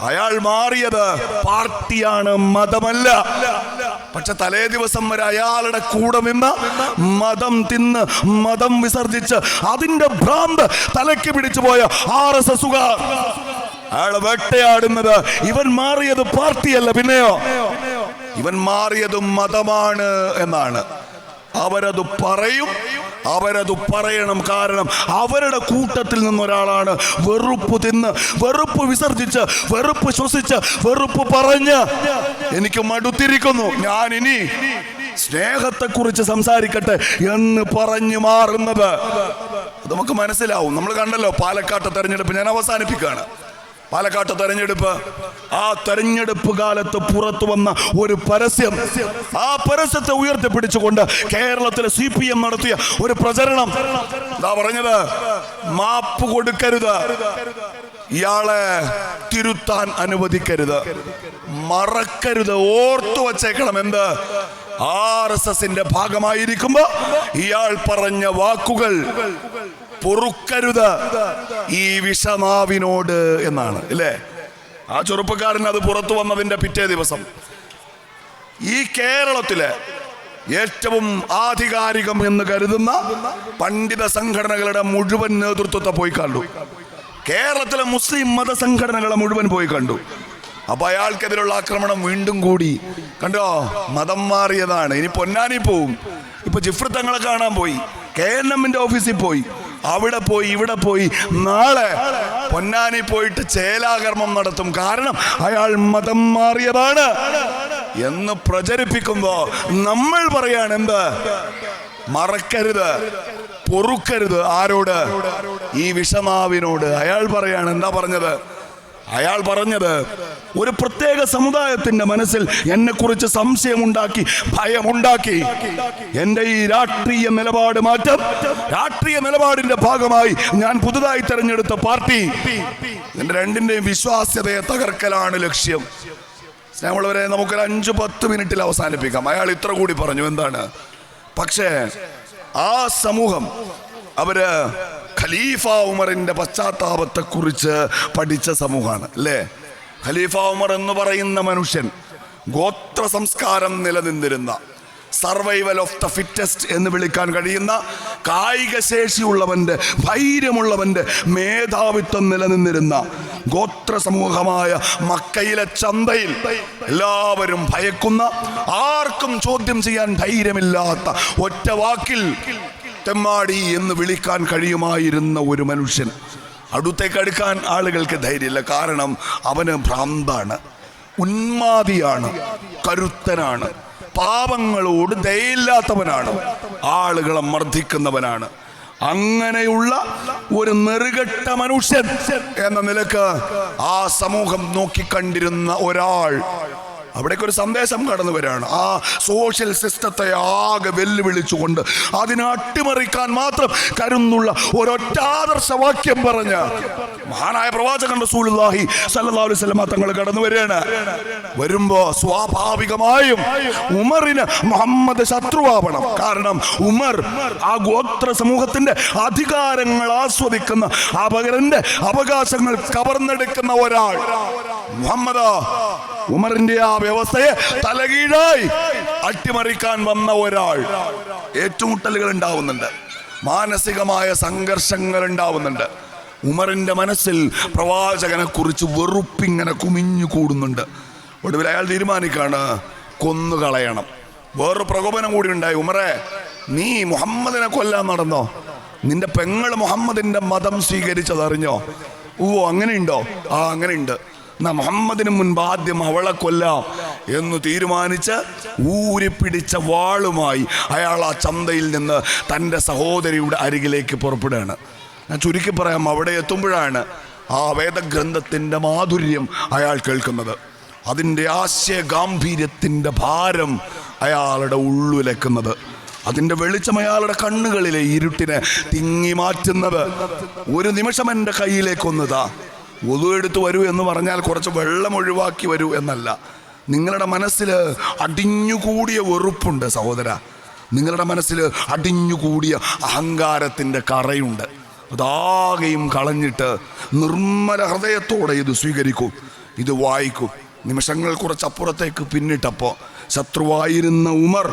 അയാൾ മാറിയത് പാർട്ടിയാണ്, മതമല്ല. പക്ഷെ തലേ ദിവസം വരെ അയാളുടെ കൂടെ നിന്ന് മതം തിന്ന് മതം വിസർജിച്ച് അതിന്റെ ഭ്രാന്ത് തലയ്ക്ക് പിടിച്ചു പോയ RSSുകാർ അയാളെ വേട്ടയാടുന്നത്. ഇവൻ മാറിയത് പാർട്ടിയല്ല, പിന്നെയോ ഇവൻ മാറിയത് മതമാണ് എന്നാണ്. അവരത് പറയും, അവരത് പറയണം. കാരണം അവരുടെ കൂട്ടത്തിൽ നിന്നൊരാളാണ് വെറുപ്പ് തിന്ന്, വെറുപ്പ് വിസർജിച്ച്, വെറുപ്പ് ശ്വസിച്ച്, വെറുപ്പ് പറഞ്ഞ് എനിക്ക് മടുത്തിരിക്കുന്നു, ഞാൻ ഇനി സ്നേഹത്തെക്കുറിച്ച് സംസാരിക്കട്ടെ എന്ന് പറഞ്ഞു മാറുന്നത്. നമുക്ക് മനസ്സിലാവും. നമ്മൾ കണ്ടല്ലോ പാലക്കാട്ടെ തെരഞ്ഞെടുപ്പ്. ഞാൻ അവസാനിപ്പിക്കുകയാണ്. പാലക്കാട്ടെ തെരഞ്ഞെടുപ്പ്, ആ തെരഞ്ഞെടുപ്പ് കാലത്ത് പുറത്തു വന്ന ഒരു പരസ്യം, ആ പരസ്യത്തെ ഉയർത്തിപ്പിടിച്ചുകൊണ്ട് കേരളത്തിലെ CPM നടത്തിയ ഒരു പ്രചരണം എന്താ പറഞ്ഞത്? മാപ്പ് കൊടുക്കരുത്, ഇയാളെ തിരുത്താൻ അനുവദിക്കരുത്, മറക്കരുത്, ഓർത്തു വച്ചേക്കണം. എന്ത്? RSSന്റെ ഭാഗമായിരിക്കുമ്പോ ഇയാൾ പറഞ്ഞ വാക്കുകൾ പൊറുക്കരുത് ഈ വിഷനാവിനോട് എന്നാണ്, അല്ലേ? ആ ചെറുപ്പക്കാരൻ അത് പുറത്തു വന്നതിന്റെ പിറ്റേ ദിവസം ഈ കേരളത്തിലെ ഏറ്റവും ആധികാരികം എന്ന് കരുതുന്ന പണ്ഡിത സംഘടനകളുടെ മുഴുവൻ നേതൃത്വത്തെ പോയി കണ്ടു. കേരളത്തിലെ മുസ്ലിം മത സംഘടനകളെ മുഴുവൻ പോയി കണ്ടു. അപ്പൊ അയാൾക്കെതിരുള്ള ആക്രമണം വീണ്ടും കൂടി. കണ്ടോ, മതം മാറിയതാണ്. ഇനി പൊന്നാനി പോവും. ഇപ്പൊ ജിഫ്രി തങ്ങളെ കാണാൻ പോയി, KNMന്റെ ഓഫീസിൽ പോയി, അവിടെ പോയി, ഇവിടെ പോയി. നാളെ പൊന്നാനി പോയിട്ട് ചേലാകർമ്മം നടത്തും. കാരണം അയാൾ മതം മാറിയതാണ് എന്ന് പ്രചരിപ്പിക്കുമ്പോ നമ്മൾ പറയാണ് എന്ത്? മറക്കരുത്, പൊറുക്കരുത്. ആരോട്? ഈ വിഷനാവിനോട്. അയാൾ പറയാണ്, എന്താ പറഞ്ഞത്? അയാൾ പറഞ്ഞത്, ഒരു പ്രത്യേക സമുദായത്തിന്റെ മനസ്സിൽ എന്നെ കുറിച്ച് സംശയമുണ്ടാക്കി, ഭയമുണ്ടാക്കി. എന്റെ ഈ രാഷ്ട്രീയ നിലപാട് മാറ്റം, രാഷ്ട്രീയ നിലപാടിന്റെ ഭാഗമായി ഞാൻ പുതുതായി തെരഞ്ഞെടുത്ത പാർട്ടി, എന്റെ രണ്ടിന്റെയും വിശ്വാസ്യതയെ തകർക്കലാണ് ലക്ഷ്യം. സ്നേഹമുള്ളവരെ, നമുക്കൊരു 5-10 മിനിറ്റിൽ അവസാനിപ്പിക്കാം. അയാൾ ഇത്ര കൂടി പറഞ്ഞു. എന്താണ്? പക്ഷേ ആ സമൂഹം അവര് ഖലീഫ ഉമറിന്റെ പശ്ചാത്താപത്തെ കുറിച്ച് പഠിച്ച സമൂഹമാണ്, അല്ലേ? ഖലീഫ ഉമർ എന്ന് പറയുന്ന മനുഷ്യൻ ഗോത്ര സംസ്കാരം നിലനിന്നിരുന്ന, സർവൈവൽ ഓഫ് ദ ഫിറ്റസ്റ്റ് എന്ന് വിളിക്കാൻ കഴിയുന്ന, കായിക ശേഷിയുള്ളവന്റെ, ധൈര്യമുള്ളവന്റെ മേധാവിത്വം നിലനിന്നിരുന്ന ഗോത്ര സമൂഹമായ മക്കയിലെ ചന്തയിൽ എല്ലാവരും ഭയക്കുന്ന, ആർക്കും ചോദ്യം ചെയ്യാൻ ധൈര്യമില്ലാത്ത, ഒറ്റ വാക്കിൽ തെമ്മാടി എന്ന് വിളിക്കാൻ കഴിയുമായിരുന്ന ഒരു മനുഷ്യൻ. അടുത്തേക്ക് അടുക്കാൻ ആളുകൾക്ക് ധൈര്യമില്ല. കാരണം അവന് ഭ്രാന്താണ്, ഉന്മാദിയാണ്, കരുത്തനാണ്, പാപങ്ങളോട് ദയയില്ലാത്തവനാണ്, ആളുകളെ മർദ്ദിക്കുന്നവനാണ്. അങ്ങനെയുള്ള ഒരു നെറുകെട്ട മനുഷ്യൻ എന്ന നിലക്ക് ആ സമൂഹം നോക്കിക്കണ്ടിരുന്ന ഒരാൾ, അവിടേക്ക് ഒരു സന്ദേശം കടന്നു വരികയാണ്. ആ സോഷ്യൽ സിസ്റ്റത്തെ ആകെ വെല്ലുവിളിച്ചുകൊണ്ട് അതിനെ അട്ടിമറിക്കാൻ മാത്രം കരുന്നുള്ള ഒരൊറ്റ ആദർശവാക്യം പറഞ്ഞ മഹാനായ പ്രവാചകൻ റസൂലുള്ളാഹി സ്വല്ലല്ലാഹു അലൈഹി വസല്ലം തങ്ങൾ കടന്നു വരികയാണ്. വരുമ്പോ സ്വാഭാവികമായും ഉമറിന് മുഹമ്മദ് ശത്രുവാവണം. കാരണം ഉമർ ആ ഗോത്ര സമൂഹത്തിന്റെ അധികാരങ്ങൾ ആസ്വദിക്കുന്ന, അപകരന്റെ അവകാശങ്ങൾ കവർന്നെടുക്കുന്ന ഒരാൾ. മുഹമ്മദ് ഉമറിന്റെ ആ വ്യവസ്ഥയെ തലകീഴായി അട്ടിമറിക്കാൻ വന്ന ഒരാൾ. ഏറ്റുമുട്ടലുകൾ ഉണ്ടാവുന്നുണ്ട്, മാനസികമായ സംഘർഷങ്ങൾ ഉണ്ടാവുന്നുണ്ട്. ഉമറിന്റെ മനസ്സിൽ പ്രവാചകനെ കുറിച്ച് വെറുപ്പിങ്ങനെ കുമിഞ്ഞു കൂടുന്നുണ്ട്. ഒടുവിൽ അയാൾ തീരുമാനിക്കാണ്, കൊന്നുകളയണം. വേറൊരു പ്രകോപനം കൂടി ഉണ്ടായി. ഉമറെ, നീ മുഹമ്മദിനെ കൊല്ലാൻ നടന്നോ? നിന്റെ പെങ്ങൾ മുഹമ്മദിന്റെ മതം സ്വീകരിച്ചതറിഞ്ഞോ? ഓ, അങ്ങനെയുണ്ടോ? ആ, അങ്ങനെയുണ്ട്. മുഹമ്മദിന് മുൻപ് ആദ്യം അവളെ കൊല്ലാം എന്ന് തീരുമാനിച്ച് ഊരിപ്പിടിച്ച വാളുമായി അയാൾ ആ ചന്തയിൽ നിന്ന് തൻ്റെ സഹോദരിയുടെ അരികിലേക്ക് പുറപ്പെടുകയാണ്. ഞാൻ ചുരുക്കി പറയാം, അവിടെ എത്തുമ്പോഴാണ് ആ വേദഗ്രന്ഥത്തിൻ്റെ മാധുര്യം അയാൾ കേൾക്കുന്നത്. അതിൻ്റെ ആശയ ഗാംഭീര്യത്തിൻ്റെ ഭാരം അയാളുടെ ഉള്ളുലക്കുന്നത്, അതിൻ്റെ വെളിച്ചം അയാളുടെ കണ്ണുകളിലെ ഇരുട്ടിനെ തിങ്ങി മാറ്റുന്നത്. ഒരു നിമിഷം എൻ്റെ കയ്യിലേക്കൊന്നതാ, ഒതു എടുത്ത് വരൂ എന്ന് പറഞ്ഞാൽ കുറച്ച് വെള്ളം ഒഴിവാക്കി വരൂ എന്നല്ല. നിങ്ങളുടെ മനസ്സിൽ അടിഞ്ഞുകൂടിയ വെറുപ്പുണ്ട് സഹോദര, നിങ്ങളുടെ മനസ്സിൽ അടിഞ്ഞുകൂടിയ അഹങ്കാരത്തിൻ്റെ കറയുണ്ട്. അതാകെയും കളഞ്ഞിട്ട് നിർമ്മല ഹൃദയത്തോടെ ഇത് സ്വീകരിക്കൂ, ഇത് വായിക്കൂ. നിമിഷങ്ങൾ കുറച്ചപ്പുറത്തേക്ക് പിന്നിട്ടപ്പോൾ ശത്രുവായിരുന്ന ഉമർ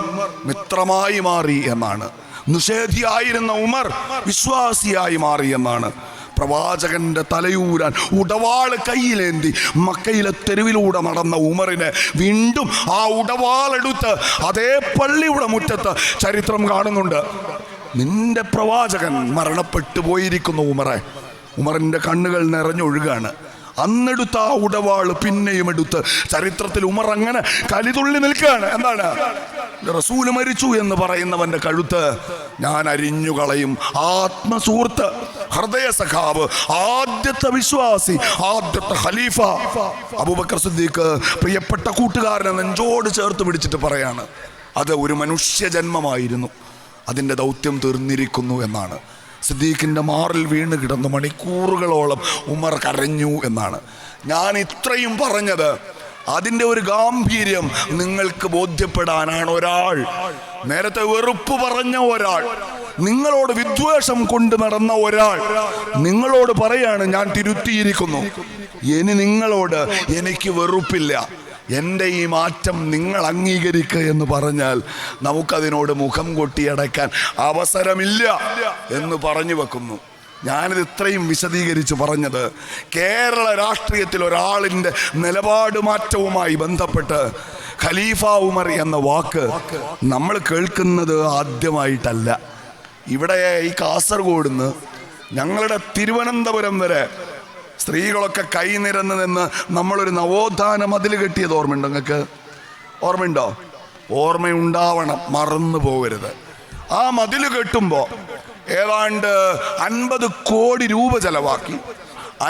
മിത്രമായി മാറി എന്നാണ്, നിഷേധിയായിരുന്ന ഉമർ വിശ്വാസിയായി മാറി എന്നാണ്. പ്രവാചകന്റെ തലയൂരാൻ ഉടവാള് കയ്യിലേന്തി മക്കയിലെ തെരുവിലൂടെ നടന്ന ഉമറിനെ വീണ്ടും ആ ഉടവാളെടുത്ത് അതേ പള്ളിയുടെ മുറ്റത്ത് ചരിത്രം കാണുന്നുണ്ട്. നിന്റെ പ്രവാചകൻ മരണപ്പെട്ടു പോയിരിക്കുന്നു ഉമറെ. ഉമറിന്റെ കണ്ണുകൾ നിറഞ്ഞൊഴുകാണ്. അന്നെടുത്ത ആ ഉടവാള് പിന്നെയും എടുത്ത് ചരിത്രത്തിൽ ഉമർ അങ്ങനെ കലിതുള്ളി നിൽക്കുകയാണ്. എന്താണ്? റസൂല് മരിച്ചു എന്ന് പറയുന്നവന്റെ കഴുത്ത് ഞാൻ അരിഞ്ഞു കളയും. ആത്മസുഹൃത്ത്, ഹൃദയ സഖാവ്, ആദ്യത്തെ വിശ്വാസി, ആദ്യത്തെ ഖലീഫ അബൂബക്കർ സിദ്ദീഖ് പ്രിയപ്പെട്ട കൂട്ടുകാരനെ നെഞ്ചോട് ചേർത്ത് പിടിച്ചിട്ട് പറയാണ്, അത് ഒരു മനുഷ്യ ജന്മമായിരുന്നു, അതിൻ്റെ ദൗത്യം തീർന്നിരിക്കുന്നു എന്നാണ്. സിദ്ദീഖിൻ്റെ മാറിൽ വീണ് കിടന്ന് മണിക്കൂറുകളോളം ഉമർ കരഞ്ഞു എന്നാണ്. ഞാൻ ഇത്രയും പറഞ്ഞത് അതിൻ്റെ ഒരു ഗാംഭീര്യം നിങ്ങൾക്ക് ബോധ്യപ്പെടാനാണ്. ഒരാൾ നേരത്തെ വെറുപ്പ് പറഞ്ഞ ഒരാൾ, നിങ്ങളോട് വിദ്വേഷം കൊണ്ട് നടന്ന ഒരാൾ നിങ്ങളോട് പറയാണ്, ഞാൻ തിരുത്തിയിരിക്കുന്നു, ഇനി നിങ്ങളോട് എനിക്ക് വെറുപ്പില്ല, എൻ്റെ ഈ മാറ്റം നിങ്ങൾ അംഗീകരിക്കുക എന്ന് പറഞ്ഞാൽ നമുക്കതിനോട് മുഖം കൊട്ടിയടയ്ക്കാൻ അവസരമില്ല എന്ന് പറഞ്ഞു വെക്കുന്നു. ഞാനിത് ഇത്രയും വിശദീകരിച്ച് പറഞ്ഞത് കേരള രാഷ്ട്രീയത്തിൽ ഒരാളിൻ്റെ നിലപാട് മാറ്റവുമായി ബന്ധപ്പെട്ട് ഖലീഫ ഉമർ എന്ന വാക്ക് നമ്മൾ കേൾക്കുന്നത് ആദ്യമായിട്ടല്ല. ഇവിടെ ഈ കാസർഗോഡ് നിന്ന് ഞങ്ങളുടെ തിരുവനന്തപുരം വരെ സ്ത്രീകളൊക്കെ കൈനിരന്ന് നിന്ന് നമ്മളൊരു നവോത്ഥാന മതിൽ കെട്ടിയത് ഓർമ്മയുണ്ടോ? നിങ്ങൾക്ക് ഓർമ്മയുണ്ടോ? ഓർമ്മയുണ്ടാവണം, മറന്നു പോകരുത്. ആ മതിൽ കെട്ടുമ്പോൾ ഏതാണ്ട് 50 കോടി രൂപ ചെലവാക്കി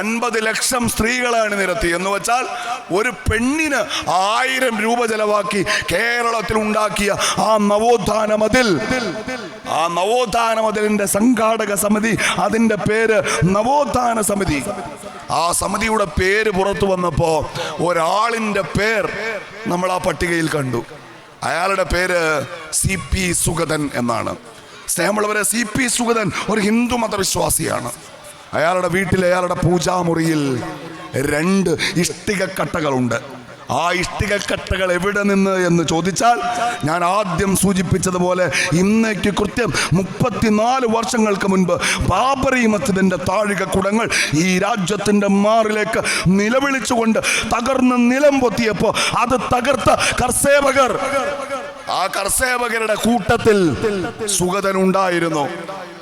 50 ലക്ഷം സ്ത്രീകളാണ് നിരത്തി എന്ന് വെച്ചാൽ ഒരു പെണ്ണിന് 1000 രൂപ ചെലവാക്കി കേരളത്തിൽ ഉണ്ടാക്കിയ ആ നവോത്ഥാന മതിൽ, ആ നവോത്ഥാന മതിലിന്റെ സംഘാടക സമിതി, അതിന്റെ പേര് നവോത്ഥാന സമിതി. ആ സമിതിയുടെ പേര് പുറത്തു വന്നപ്പോ ഒരാളിന്റെ പേർ നമ്മൾ ആ പട്ടികയിൽ കണ്ടു. അയാളുടെ പേര് CP സുഗതൻ എന്നാണ്. സ്നേഹമുള്ളവരെ, CP സുഗതൻ ഒരു ഹിന്ദു മതവിശ്വാസിയാണ്. അയാളുടെ വീട്ടിൽ, അയാളുടെ പൂജാമുറിയിൽ 2 ഇഷ്ടികക്കട്ടകളുണ്ട്. ആ ഇഷ്ടികക്കട്ടകൾ എവിടെ നിന്ന് എന്ന് ചോദിച്ചാൽ, ഞാൻ ആദ്യം സൂചിപ്പിച്ചതുപോലെ ഇന്നേക്ക് കൃത്യം 34 വർഷങ്ങൾക്ക് മുൻപ് ബാബറി മസ്ജിദിന്റെ താഴികക്കുടങ്ങൾ ഈ രാജ്യത്തിന്റെ മാറിലേക്ക് നിലവിളിച്ചുകൊണ്ട് തകർന്ന് നിലം പൊത്തിയപ്പോൾ അത് തകർത്ത കർസേവകർ, ആ കർസേവകരുടെ കൂട്ടത്തിൽ സുഗതൻ ഉണ്ടായിരുന്നു.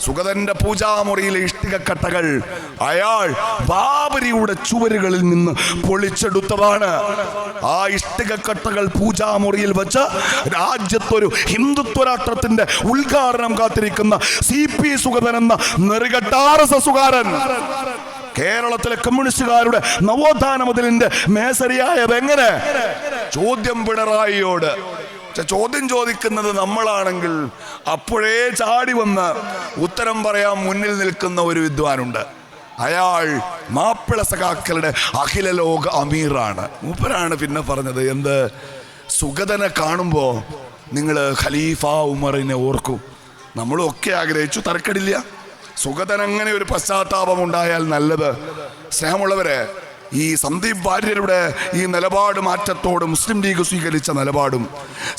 സുഗതന്റെ പൂജാമുറിയിലെ ഇഷ്ടികക്കട്ടകൾ അയാൾ ബാബരിയുടെ ചുവരുകളിൽ നിന്ന് പൊളിച്ചെടുത്തതാണ്. ആ ഇഷ്ടികക്കട്ടകൾ പൂജാമുറിയിൽ വെച്ച് രാജ്യത്തൊരു ഹിന്ദുത്വ രാഷ്ട്രത്തിന്റെ ഉദ്ഘാടനം കാത്തിരിക്കുന്ന CP സുഗതൻ എന്ന നെറുകെട്ട RSSകാരൻ കേരളത്തിലെ കമ്മ്യൂണിസ്റ്റുകാരുടെ നവോത്ഥാന മതിലിന്റെ മേസരിയായത് എങ്ങനെ? ചോദ്യം പിണറായിയോട്. ചോദ്യം ചോദിക്കുന്നത് നമ്മളാണെങ്കിൽ അപ്പോഴേ ചാടി വന്ന് ഉത്തരം പറയാൻ മുന്നിൽ നിൽക്കുന്ന ഒരു വിദ്വാനുണ്ട്. അയാൾ മാപ്പിള സഖാക്കളുടെ അഖില ലോക അമീറാണ്. മൂപ്പരാണ് പിന്നെ പറഞ്ഞത്, എന്ത്? സുഗതനെ കാണുമ്പോൾ നിങ്ങൾ ഖലീഫ ഉമറിനെ ഓർക്കൂ. നമ്മളും ഒക്കെ ആഗ്രഹിച്ചു, തരക്കടില്ല. സുഗതൻ അങ്ങനെ ഒരു പശ്ചാത്താപം ഉണ്ടായാൽ നല്ലത്. സ്നേഹമുള്ളവരെ, ഈ സന്ദീപ് വാര്യരുടെ ഈ നിലപാട് മാറ്റത്തോട് മുസ്ലിം ലീഗ് സ്വീകരിച്ച നിലപാടും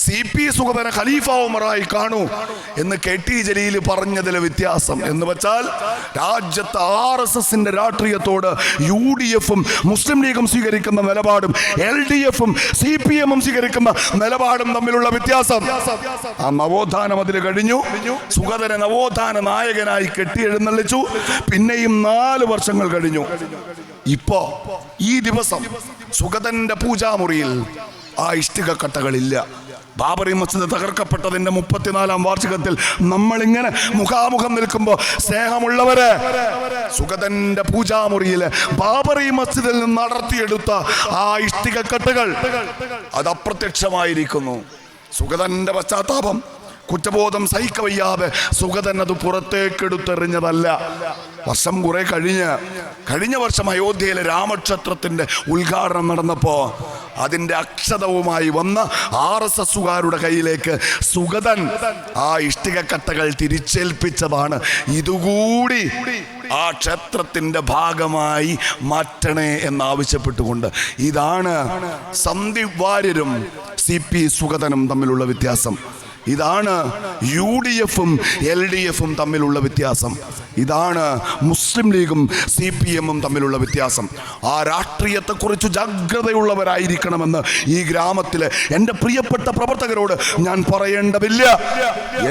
CP സുഗതനെ ഖലീഫ ഉമറായി കാണൂ എന്ന് KT ജലീൽ പറഞ്ഞതിലെ വ്യത്യാസം എന്ന് വെച്ചാൽ, രാജ്യത്തെ RSSന്റെ രാഷ്ട്രീയത്തോട് UDFും മുസ്ലിം ലീഗും സ്വീകരിക്കുന്ന നിലപാടും LDFും CPMും സ്വീകരിക്കുന്ന നിലപാടും തമ്മിലുള്ള വ്യത്യാസം. ആ നവോത്ഥാന മതിൽ കഴിഞ്ഞു, സുഗതനെ നവോത്ഥാന നായകനായി കെട്ടിയെഴുന്നള്ളിച്ചു. പിന്നെയും 4 വർഷങ്ങൾ കഴിഞ്ഞു. ഇപ്പോ ഈ ദിവസം സുഗതന്റെ പൂജാമുറിയിൽ ആ ഇഷ്ടിക കട്ടകളില്ല. ബാബറി മസ്ജിദ് തകർക്കപ്പെട്ടതിന്റെ 34-ാം വാർഷികത്തിൽ നമ്മളിങ്ങനെ മുഖാമുഖം നിൽക്കുമ്പോൾ സ്നേഹമുള്ളവരെ, സുഗതന്റെ പൂജാമുറിയിൽ ബാബറി മസ്ജിദിൽ നിന്ന് നടത്തിയെടുത്ത ആ ഇഷ്ടിക കട്ടകൾ അത് അപ്രത്യക്ഷമായിരിക്കുന്നു. സുഗതന്റെ പശ്ചാത്താപം, കുറ്റബോധം സഹിക്കവയ്യാതെ സുഗതൻ അത് പുറത്തേക്കെടുത്തെറിഞ്ഞതല്ല. വർഷം കുറെ കഴിഞ്ഞ വർഷം അയോധ്യയിലെ രാമക്ഷേത്രത്തിന്റെ ഉദ്ഘാടനം നടന്നപ്പോ അതിന്റെ അക്ഷതവുമായി വന്ന RSSകാരുടെ കയ്യിലേക്ക് സുഗതൻ ആ ഇഷ്ടിക കട്ടകൾ തിരിച്ചേൽപ്പിച്ചതാണ്. ഇതുകൂടി ആ ക്ഷേത്രത്തിന്റെ ഭാഗമായി മാറ്റണേ എന്നാവശ്യപ്പെട്ടുകൊണ്ട്. ഇതാണ് സന്ദീപ് വാര്യരും CP സുഗതനും തമ്മിലുള്ള വ്യത്യാസം. ഇതാണ് UDFും LDFും തമ്മിലുള്ള വ്യത്യാസം. ഇതാണ് മുസ്ലിം ലീഗും CPMും തമ്മിലുള്ള വ്യത്യാസം. ആ രാഷ്ട്രീയത്തെക്കുറിച്ച് ജാഗ്രതയുള്ളവരായിരിക്കണമെന്ന് ഈ ഗ്രാമത്തിലെ എൻ്റെ പ്രിയപ്പെട്ട പ്രവർത്തകരോട് ഞാൻ പറയേണ്ടതില്ല.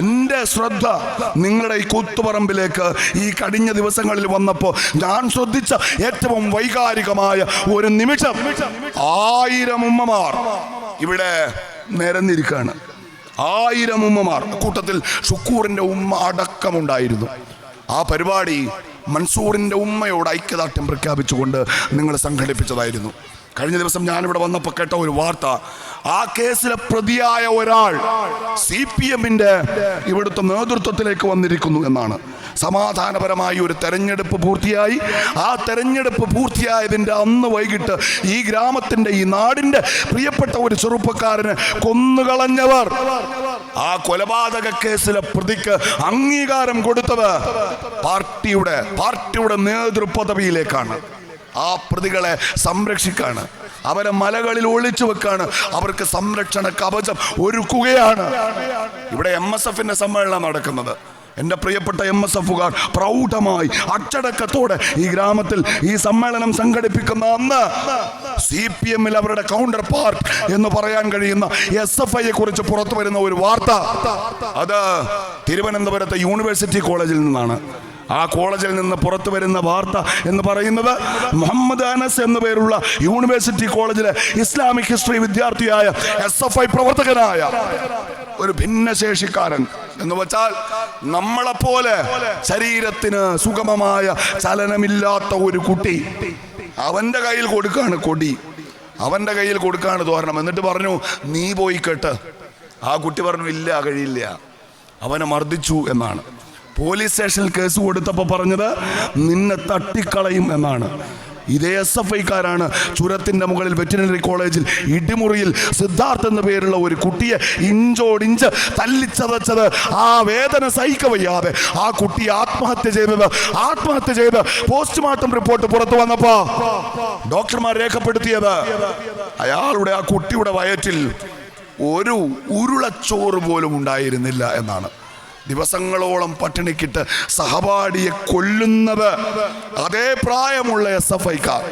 എൻ്റെ ശ്രദ്ധ നിങ്ങളുടെ ഈ കൂത്തുപറമ്പിലേക്ക് ഈ കഴിഞ്ഞ ദിവസങ്ങളിൽ വന്നപ്പോൾ ഞാൻ ശ്രദ്ധിച്ച ഏറ്റവും വൈകാരികമായ ഒരു നിമിഷം, 1000 ഉമ്മമാർ ഇവിടെ നിരന്നിരിക്കുകയാണ്. 1000 ഉമ്മമാർ, കൂട്ടത്തിൽ ഷുക്കൂറിന്റെ ഉമ്മ അടക്കമുണ്ടായിരുന്നു. ആ പരിപാടി മൻസൂറിന്റെ ഉമ്മയോട് ഐക്യദാർഢ്യം പ്രഖ്യാപിച്ചുകൊണ്ട് നിങ്ങൾ സംഘടിപ്പിച്ചതായിരുന്നു. കഴിഞ്ഞ ദിവസം ഞാനിവിടെ വന്നപ്പോൾ കേട്ട ഒരു വാർത്ത, ആ കേസിലെ പ്രതിയായ ഒരാൾ CPMന്റെ ഇവിടുത്തെ നേതൃത്വത്തിലേക്ക് വന്നിരിക്കുന്നു എന്നാണ്. സമാധാനപരമായി ഒരു തെരഞ്ഞെടുപ്പ് പൂർത്തിയായി. ആ തെരഞ്ഞെടുപ്പ് പൂർത്തിയായതിൻ്റെ അന്ന് വൈകിട്ട് ഈ ഗ്രാമത്തിന്റെ, ഈ നാടിന്റെ പ്രിയപ്പെട്ട ഒരു ചെറുപ്പക്കാരനെ കൊന്നുകളഞ്ഞവർ, ആ കൊലപാതക കേസിലെ പ്രതിക്ക് അംഗീകാരം കൊടുത്തത് പാർട്ടിയുടെ നേതൃപദവിയിലേക്കാണ്. ആ പ്രതികളെ സംരക്ഷിക്കാണ്, അവരെ മലകളിൽ ഒളിച്ചു വെക്കാണ്, അവർക്ക് സംരക്ഷണ കവചം ഒരുക്കുകയാണ്. ഇവിടെ MSFന്റെ സമ്മേളനം നടക്കുന്നത്. എൻ്റെ പ്രിയപ്പെട്ട MSFകാർ പ്രൗഢമായി അച്ചടക്കത്തോടെ ഈ ഗ്രാമത്തിൽ ഈ സമ്മേളനം സംഘടിപ്പിക്കുന്ന അന്ന് CPMൽ അവരുടെ കൗണ്ടർ പാർട്ട് എന്ന് പറയാൻ കഴിയുന്ന SFIയെ കുറിച്ച് പുറത്തു വരുന്ന ഒരു വാർത്ത, അത് തിരുവനന്തപുരത്തെ യൂണിവേഴ്സിറ്റി കോളേജിൽ നിന്നാണ്. ആ കോളേജിൽ നിന്ന് പുറത്തു വരുന്ന വാർത്ത എന്ന് പറയുന്നത്, മുഹമ്മദ് അനസ് എന്നു പേരുള്ള യൂണിവേഴ്സിറ്റി കോളേജിലെ ഇസ്ലാമിക് ഹിസ്റ്ററി വിദ്യാർത്ഥിയായ SFI പ്രവർത്തകനായ ഒരു ഭിന്നശേഷിക്കാരൻ, എന്ന് വെച്ചാൽ നമ്മളെപ്പോലെ ശരീരത്തിന് സുഗമമായ ചലനമില്ലാത്ത ഒരു കുട്ടി, അവന്റെ കയ്യിൽ കൊടുക്കാണ് കൊടി, അവന്റെ കയ്യിൽ കൊടുക്കാണ് തോരണം. എന്നിട്ട് പറഞ്ഞു, നീ പോയി കേട്ട്. ആ കുട്ടി പറഞ്ഞു, ഇല്ല, കഴിയില്ല, അവനെ മർദ്ദിച്ചു എന്നാണ്. പോലീസ് സ്റ്റേഷനിൽ കേസ് കൊടുത്തപ്പോൾ പറഞ്ഞത്, നിന്നെ തട്ടിക്കളയും എന്നാണ്. ഇതേ SFIക്കാരാണ് ചുരത്തിന്റെ മുകളിൽ വെറ്റിനറി കോളേജിൽ ഇടിമുറിയിൽ സിദ്ധാർത്ഥ് എന്ന പേരുള്ള ഒരു കുട്ടിയെ ഇഞ്ചോടിഞ്ച് തല്ലിച്ചതച്ചത്. ആ വേദന സഹിക്കവയ്യാതെ ആ കുട്ടി ആത്മഹത്യ ചെയ്ത് പോസ്റ്റ്മോർട്ടം റിപ്പോർട്ട് പുറത്തു വന്നപ്പോ ഡോക്ടർമാർ രേഖപ്പെടുത്തിയത്, അയാളുടെ, ആ കുട്ടിയുടെ വയറ്റിൽ ഒരു ഉരുളച്ചോറ് പോലും ഉണ്ടായിരുന്നില്ല എന്നാണ്. ദിവസങ്ങളോളം പട്ടിണിക്കിട്ട് സഹപാഠിയെ കൊല്ലുന്നത് അതേ പ്രായമുള്ള SFIക്കാർ.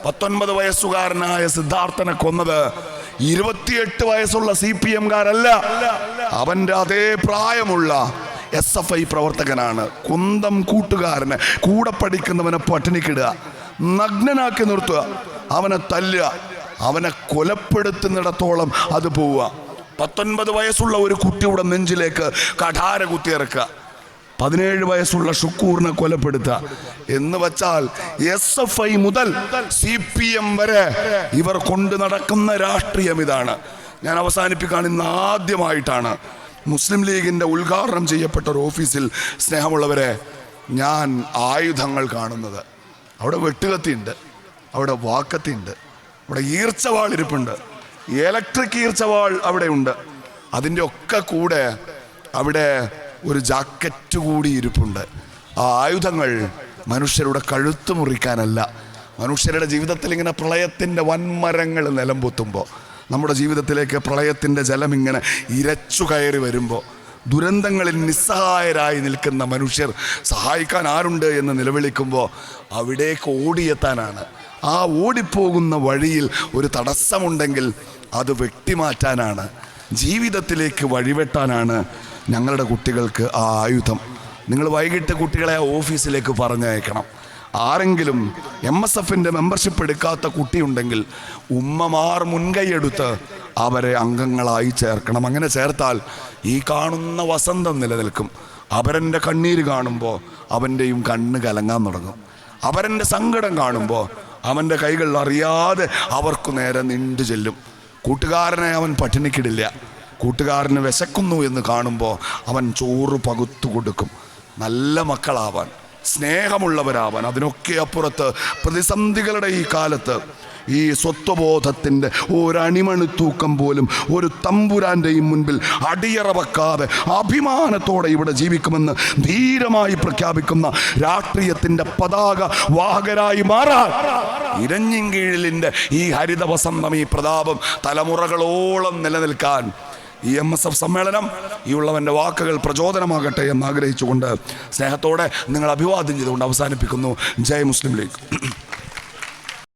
19 വയസ്സുകാരനായ സിദ്ധാർത്ഥനെ കൊന്നത് 28 വയസ്സുള്ള CPMകാരല്ല, അവന്റെ അതേ പ്രായമുള്ള SFI പ്രവർത്തകനാണ്. കുന്തം കൂട്ടുകാരനെ, കൂടെ പഠിക്കുന്നവനെ പട്ടിണിക്കിടുക, നഗ്നനാക്കി നിർത്തുക, അവനെ തല്ലുക, അവനെ കൊലപ്പെടുത്തുന്നിടത്തോളം അത് പോവുക. 19 വയസ്സുള്ള ഒരു കുട്ടിയുടെ നെഞ്ചിലേക്ക് കഠാര കുത്തിയിറക്കുക, 17 വയസ്സുള്ള ഷുക്കൂറിനെ കൊലപ്പെടുത്തുക എന്ന് വച്ചാൽ SFI മുതൽ CPM വരെ ഇവർ കൊണ്ടു നടക്കുന്ന രാഷ്ട്രീയം ഇതാണ്. ഞാൻ അവസാനിപ്പിക്കാൻ ഇന്ന് ആദ്യമായിട്ടാണ് മുസ്ലിം ലീഗിന്റെ ഉദ്ഘാടനം ചെയ്യപ്പെട്ട ഒരു ഓഫീസിൽ, സ്നേഹമുള്ളവരെ, ഞാൻ ആയുധങ്ങൾ കാണുന്നത്. അവിടെ വെട്ടുകത്തിയുണ്ട്, അവിടെ വാക്കത്തിയുണ്ട്, അവിടെ ഈർച്ചവാളിരിപ്പുണ്ട്, ഇലക്ട്രിക് ഈർച്ചവാൾ അവിടെ ഉണ്ട്. അതിൻ്റെ ഒക്കെ കൂടെ അവിടെ ഒരു ജാക്കറ്റ് കൂടി ഇരിപ്പുണ്ട്. ആ ആയുധങ്ങൾ മനുഷ്യരുടെ കഴുത്ത് മുറിക്കാനല്ല, മനുഷ്യരുടെ ജീവിതത്തിൽ ഇങ്ങനെ പ്രളയത്തിൻ്റെ വൻമരങ്ങൾ നിലംപൊത്തുമ്പോൾ, നമ്മുടെ ജീവിതത്തിലേക്ക് പ്രളയത്തിൻ്റെ ജലം ഇങ്ങനെ ഇരച്ചു കയറി വരുമ്പോൾ, ദുരന്തങ്ങളിൽ നിസ്സഹായരായി നിൽക്കുന്ന മനുഷ്യർ സഹായിക്കാൻ ആരുണ്ട് എന്ന് നിലവിളിക്കുമ്പോൾ അവിടേക്ക് ഓടിയെത്താനാണ്. ആ ഓടിപ്പോകുന്ന വഴിയിൽ ഒരു തടസ്സമുണ്ടെങ്കിൽ അത് വെട്ടിമാറ്റാനാണ്, ജീവിതത്തിലേക്ക് വഴിവെട്ടാനാണ് ഞങ്ങളുടെ കുട്ടികൾക്ക് ആ ആയുധം. നിങ്ങൾ വൈകിട്ട് കുട്ടികളെ ആ ഓഫീസിലേക്ക് പറഞ്ഞയക്കണം. ആരെങ്കിലും MSFന്റെ മെമ്പർഷിപ്പ് എടുക്കാത്ത കുട്ടിയുണ്ടെങ്കിൽ ഉമ്മമാർ മുൻകൈയെടുത്ത് അവരെ അംഗങ്ങളായി ചേർക്കണം. അങ്ങനെ ചേർത്താൽ ഈ കാണുന്ന വസന്തം നിലനിൽക്കും. അവരൻ്റെ കണ്ണീര് കാണുമ്പോൾ അവൻ്റെയും കണ്ണ് കലങ്ങാൻ തുടങ്ങും. അവരൻ്റെ സങ്കടം കാണുമ്പോൾ അവൻ്റെ കൈകൾ അറിയാതെ അവർക്കു നേരെ നീണ്ടു ചെല്ലും. കൂട്ടുകാരനെ അവൻ പട്ടിണിക്കിടില്ല. കൂട്ടുകാരന് വിശക്കുന്നു എന്ന് കാണുമ്പോൾ അവൻ ചോറ് പകുത്തു കൊടുക്കും. നല്ല മക്കളാവാൻ, സ്നേഹമുള്ളവരാവാൻ, അതിനൊക്കെ അപ്പുറത്ത് പ്രതിസന്ധികളുടെ ഈ കാലത്ത് ഈ സ്വത്വബോധത്തിൻ്റെ ഒരണിമണിത്തൂക്കം പോലും ഒരു തമ്പുരാൻ്റെയും മുൻപിൽ അടിയറ വെക്കാതെ അഭിമാനത്തോടെ ഇവിടെ ജീവിക്കുമെന്ന് ധീരമായി പ്രഖ്യാപിക്കുന്ന രാഷ്ട്രീയത്തിൻ്റെ പതാക വാഹകരായി മാറാൻ ഇരഞ്ഞിൻകീഴിലിൻ്റെ ഈ ഹരിത വസന്തം, ഈ പ്രതാപം തലമുറകളോളം നിലനിൽക്കാൻ ഈ MSF സമ്മേളനം ഈ ഉള്ളവൻ്റെ വാക്കുകൾ പ്രചോദനമാകട്ടെ എന്ന് ആഗ്രഹിച്ചുകൊണ്ട് സ്നേഹത്തോടെ നിങ്ങൾ അഭിവാദ്യം ചെയ്തുകൊണ്ട് അവസാനിപ്പിക്കുന്നു. ജയ് മുസ്ലിം ലീഗ്.